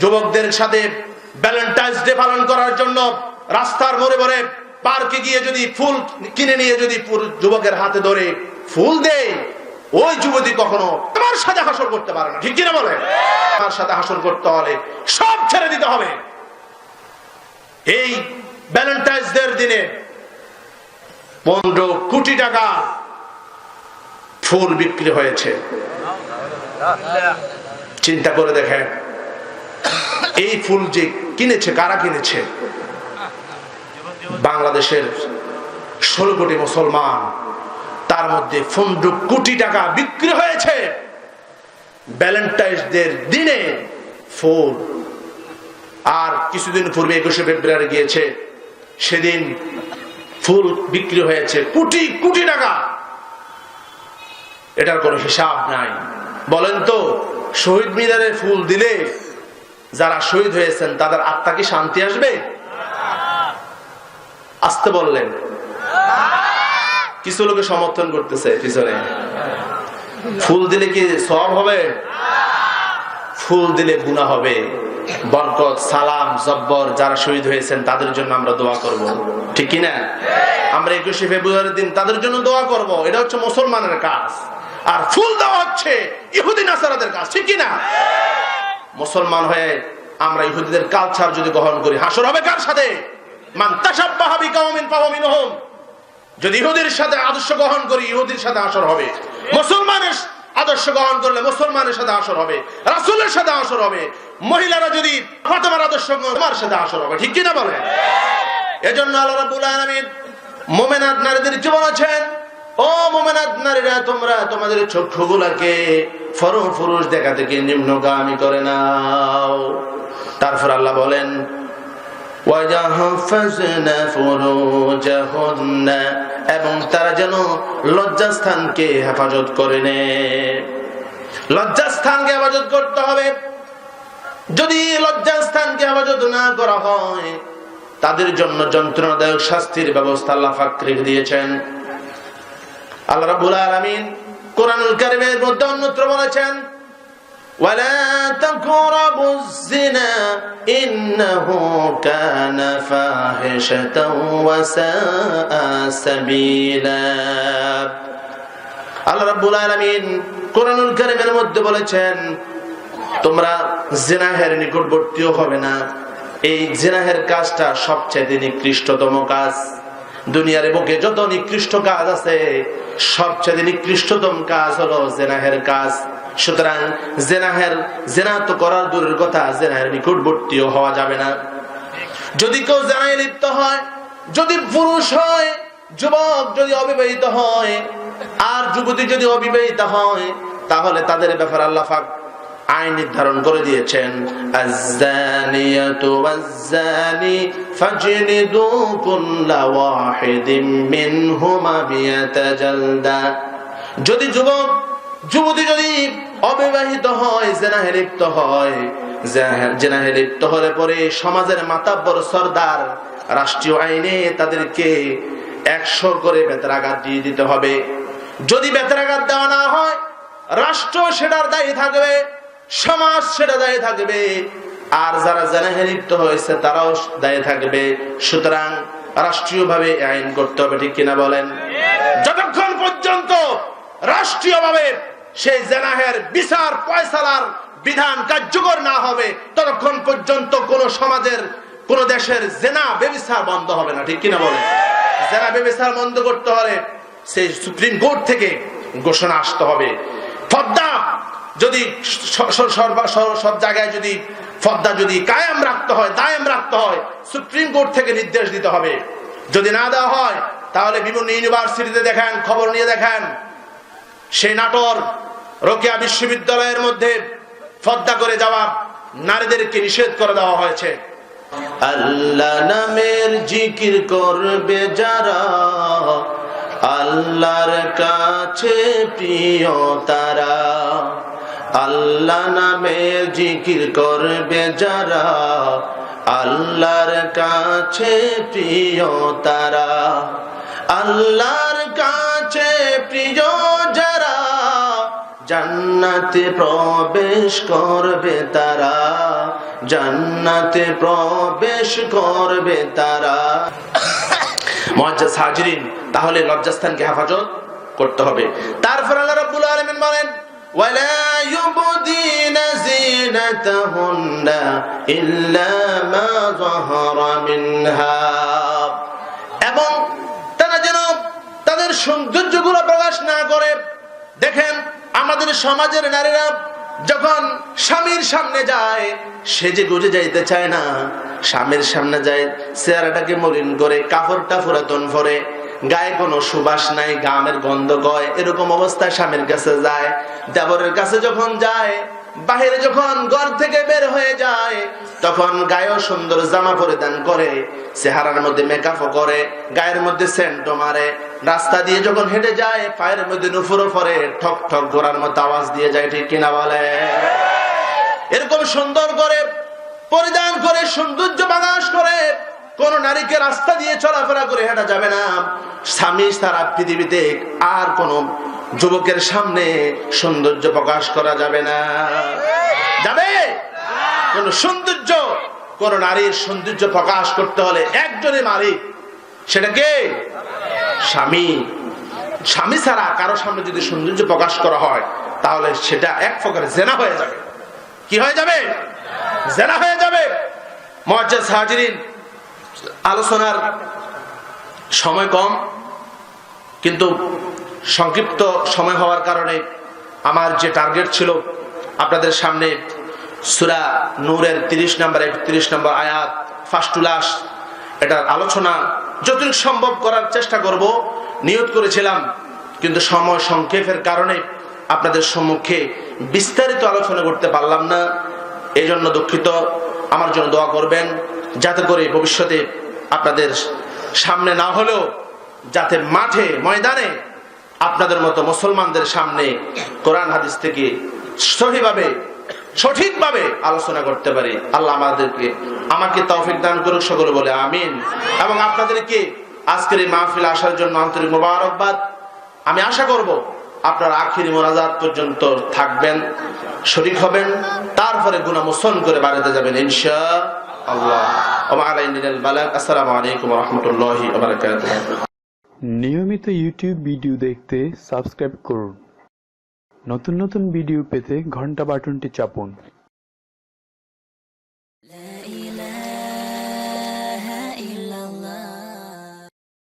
যুবকদের সাথে ভ্যালেন্টাইন্স ডে পালন করার জন্য রাস্তার মোড়ে মোড়ে পার্কে গিয়ে যদি ফুল কিনে নিয়ে যদি যুবকের হাতে ধরে ফুল দেয়, ওই যুবতী কখনো তোমার সাথে হাসর করতে পারে না, ঠিক কিনা বলে? তার সাথে হাসর করতে হলে সব ছেড়ে দিতে হবে। এই ভ্যালেন্টাইন্স ডে দিনে 15 কোটি টাকা ফুল বিক্রি হয়েছে। চিন্তা করে দেখেন, এই ফুল যে কিনেছে, কারা কিনেছে? বাংলাদেশের 16 কোটি মুসলমান, তার মধ্যে 15 কোটি টাকা বিক্রি হয়েছে ভ্যালেন্টাইন্স ডে দিনে ফুল। আর কিছুদিন পূর্বে 21শে ফেব্রুয়ারি গিয়েছে, সেদিন ফুল বিক্রি হয়েছে কোটি কোটি টাকা। এটার কোনো হিসাব নাই। বলেন তো, শহীদ মিনারে ফুল দিলে যারা শহীদ হয়েছেন তাদের আত্মা কি শান্তি আসবে? আসতে বললেন। কিছু লোকে সমর্থন করতেছে পিছনে। ফুল দিলে কি সওয়াব হবে? ফুল দিলে গুনাহ হবে। বরকত, সালাম, জব্বর যারা শহীদ হয়েছেন তাদের জন্য আমরা দোয়া করব, ঠিক কিনা? আমরা 21শে ফেব্রুয়ারির দিন তাদের জন্য দোয়া করব। এটা হচ্ছে মুসলমানের কাজ। আর ফুল দেওয়া হচ্ছে ইহুদি নাসারাদের কাজ, ঠিক কিনা? মুসলমান হয়ে আমরা ইহুদিদের কালচার যদি গ্রহণ করি, হাসর হবে কার সাথে? মান তাশাব্বাহা বিকাওমিন ফাহুয়া মিনহুম। যদি ইহুদির সাথে আদর্শ গ্রহণ করি, ইহুদির সাথে হাসর হবে। মুসলমানের আদর্শ গ্রহণ করলে মুসলমানের সাথে হাসর হবে, রাসূলের সাথে হাসর হবে। মহিলারা যদি ফাতেমার আদর্শ তোমার সাথে হাসর হবে, ঠিক কিনা বলে? এজন্য আল্লাহ রাব্বুল আলামিন মুমিনাত নারীদের কি বলেছেন? ও মুমিনাত নারীরা, তোমরা তোমাদের চক্ষুগুলোকে পুরুষ দেখা থেকে নিম্নগামী করে নাও। তারপর আল্লাহ বলেন ওয়াজাহফাজনা ফুরুজাহুন্না, এবং তারা যেন লজ্জাস্থানকে হেফাজত করে নেয়। লজ্জাস্থানকে হেফাজত করতে হবে। যদি লজ্জাস্থানকে হেফাজত না করা হয়, তাদের জন্য যন্ত্রণাদায়ক শাস্তির ব্যবস্থা আল্লাহ পাক রেখে দিয়েছেন। আল্লাহ রাব্বুল আলামিন কোরআনুল কারীমের মধ্যে অন্যত্র বলেছেন ওয়ালা তাকরাবুজ জিনা ইন্নাহু কানা ফাহিশাতাও ওয়া সাআ সাবিলা। আল্লাহ রাব্বুল আলামিন কোরআনুল কারীমের মধ্যে বলেছেন তোমরা জিনাহের নিকটবর্তীও হবে না। এই জিনাহের কাজটা সবচেয়ে নিকৃষ্টতম কাজ। দুনিয়ার বুকে যত নিকৃষ্ট কাজ আছে, সবচেয়ে নিকৃষ্টতম কাজ হলো জিনাহের কাজ। সুতরাং জিনা তো করার দূরের কথা, জিনাহের নিকটবর্তীও হওয়া যাবে না। যদি কেউ জিনায় লিপ্ত হয়, যদি পুরুষ হয়, যুবক যদি অবিবাহিত হয়, আর যুবতী যদি অবিবাহিত হয়, তাহলে তাদের ব্যাপারে আল্লাহ পাক আইন নির্ধারণ করে দিয়েছেন আয-যানিয়াতু ওয়াজ-যানি ফাজলিদু কুল্লা ওয়াহিদিম মিনহুমা বিয়াতা জালদা। যদি যুবতী যদি অবিবাহিত হয়, জিনাহে লিপ্ত হয়, জিনাহে লিপ্ত হলে পরে সমাজের মাতাব্বর সরদার রাষ্ট্রীয় আইনে তাদেরকে 100 করে বেত্রাঘাত দিয়ে দিতে হবে। যদি বেত্রাঘাত দেওয়া না হয়, রাষ্ট্র সেটার দায়ী থাকবে, সমাজ সেটা দায়ী থাকবে, আর যারা জিনাহে লিপ্ত হয়েছে তারাও দায়ী থাকবে। সুতরাং রাষ্ট্রীয়ভাবে আইন করতে হবে, ঠিক কিনা বলেন? যতক্ষণ পর্যন্ত রাষ্ট্রীয়ভাবে সেই জিনাহের বিচার ফয়সালার বিধান কার্যকর না হবে, ততক্ষণ পর্যন্ত কোন সমাজের, কোন দেশের জিনা ব্যভিচার বন্ধ হবে না, ঠিক কিনা বলেন? জিনা ব্যভিচার বন্ধ করতে হলে সেই সুপ্রিম কোর্ট থেকে ঘোষণা আসতে হবে। পর্দা যদি সব জায়গায় যদি পর্দা যদি কায়েম রাখতে হয়, দায়েম রাখতে হয়, সুপ্রিম কোর্ট থেকে নির্দেশ দিতে হবে। যদি না দেওয়া হয়, তাহলে বিভিন্ন ইউনিভার্সিটিতে দেখেন, খবর নিয়ে দেখেন, সেই নাটোর রোকেয়া বিশ্ববিদ্যালয়ের মধ্যে পর্দা করে যাওয়া নারীদেরকে নিষেধ করে দেওয়া হয়েছে। আল্লাহ নামের জিকির করবে যারা, আল্লাহর কাছে প্রিয় তারা। আল্লাহ নামের জিকির করবে যারা, আল্লাহর কাছে প্রিয় তারা। আল্লাহর কাছে প্রিয় যারা, জান্নাতে প্রবেশ করবে তারা, জান্নাতে প্রবেশ করবে তারা। মুআজ্জাজ হাজিরিন, তাহলে লজ্জাস্থানকে হেফাজত করতে হবে। তারপর আল্লাহ রাব্বুল আলামিন বলেন ওয়ালা ইউবদিনা জিনাতাহুন্না ইল্লা মা যাহারা মিনহা, এবং তারা যেন তাদের সৌন্দর্যগুলো প্রকাশ না করে। দেখেন আমাদের সমাজের নারীরা যখন স্বামীর সামনে যায় সেজে গুজে যাইতে চায় না, স্বামীর সামনে যায় চেহারাটাকে মলিন করে, কাপড়টা পুরাতন পরে, গায়ে কোনো সুবাস নাই, গামের গন্ধ গয়, এরকম অবস্থায় স্বামীর কাছে যায়। দেবরের কাছে যখন যায়, বাহিরে যখন ঘর থেকে বের হয়ে যায়, তখন গায়েও সুন্দর জামা পরিধান করে, চেহারার মধ্যে মেকআপও করে, গায়ের মধ্যে সেন্টও মারে, রাস্তা দিয়ে যখন হেঁটে যায় পায়ের মধ্যে নুপুরও পরে, ঠক ঠক ঘোড়ার মতো আওয়াজ দিয়ে যায়, ঠিক কিনা বলে? এরকম সুন্দর করে পরিধান করে, সৌন্দর্য প্রকাশ করে কোন নারীকে রাস্তা দিয়ে চলাফেরা করে হেঁটা যাবে না। স্বামী সারা পৃথিবীতে আর কোন যুবকের সামনে সৌন্দর্য প্রকাশ করা যাবে না। যাবে? কোন সৌন্দর্য, কোন নারীর সৌন্দর্য প্রকাশ করতে হলে একজনই মালিক, সেটা কে? স্বামী। স্বামী ছাড়া কারো সামনে যদি সৌন্দর্য প্রকাশ করা হয় তাহলে সেটা এক প্রকার জেনা হয়ে যাবে। কি হয়ে যাবে? জেনা হয়ে যাবে। মুআজ্জাজ হাজিরিন, আলোচনার সময় কম, কিন্তু সংক্ষিপ্ত সময় হওয়ার কারণে আমার যে টার্গেট ছিল আপনাদের সামনে সূরা নূরের 30 নম্বর 31 নম্বর আয়াত ফার্স্ট টু লাস্ট, এটার আলোচনা যতটুকু সম্ভব করার চেষ্টা করব নিয়ত করেছিলাম, কিন্তু সময় সংক্ষেপের কারণে আপনাদের সম্মুখে বিস্তারিত আলোচনা করতে পারলাম না। এই জন্য দুঃখিত। আমার জন্য দোয়া করবেন যাতে করে ভবিষ্যতে আপনাদের সামনে না হলেও যাতে মাঠে ময়দানে আপনাদের মতো মুসলমানদের সামনে কোরআন হাদিস থেকে সহিভাবে সঠিকভাবে আলোচনা করতে পারি। আল্লাহ আমাকে তৌফিক দান করুক, সকলে বলে আমিন। এবং আপনাদেরকে আজকের এই মাহফিলে আসার জন্য আন্তরিক মোবারকবাদ। আমি আশা করব আপনারা আখিরি মোনাজাত পর্যন্ত থাকবেন, শরীক হবেন, তারপরে গুনাহ মোচন করে বাড়িতে যাবেন ইনশাআল্লাহ। আসসালামু আলাইকুম ওয়া রাহমাতুল্লাহি ওয়া বারাকাতুহু। নিয়মিত ইউটিউব ভিডিও দেখতে সাবস্ক্রাইব করুন। নতুন নতুন ভিডিও পেতে ঘন্টা বাটনটি চাপুন।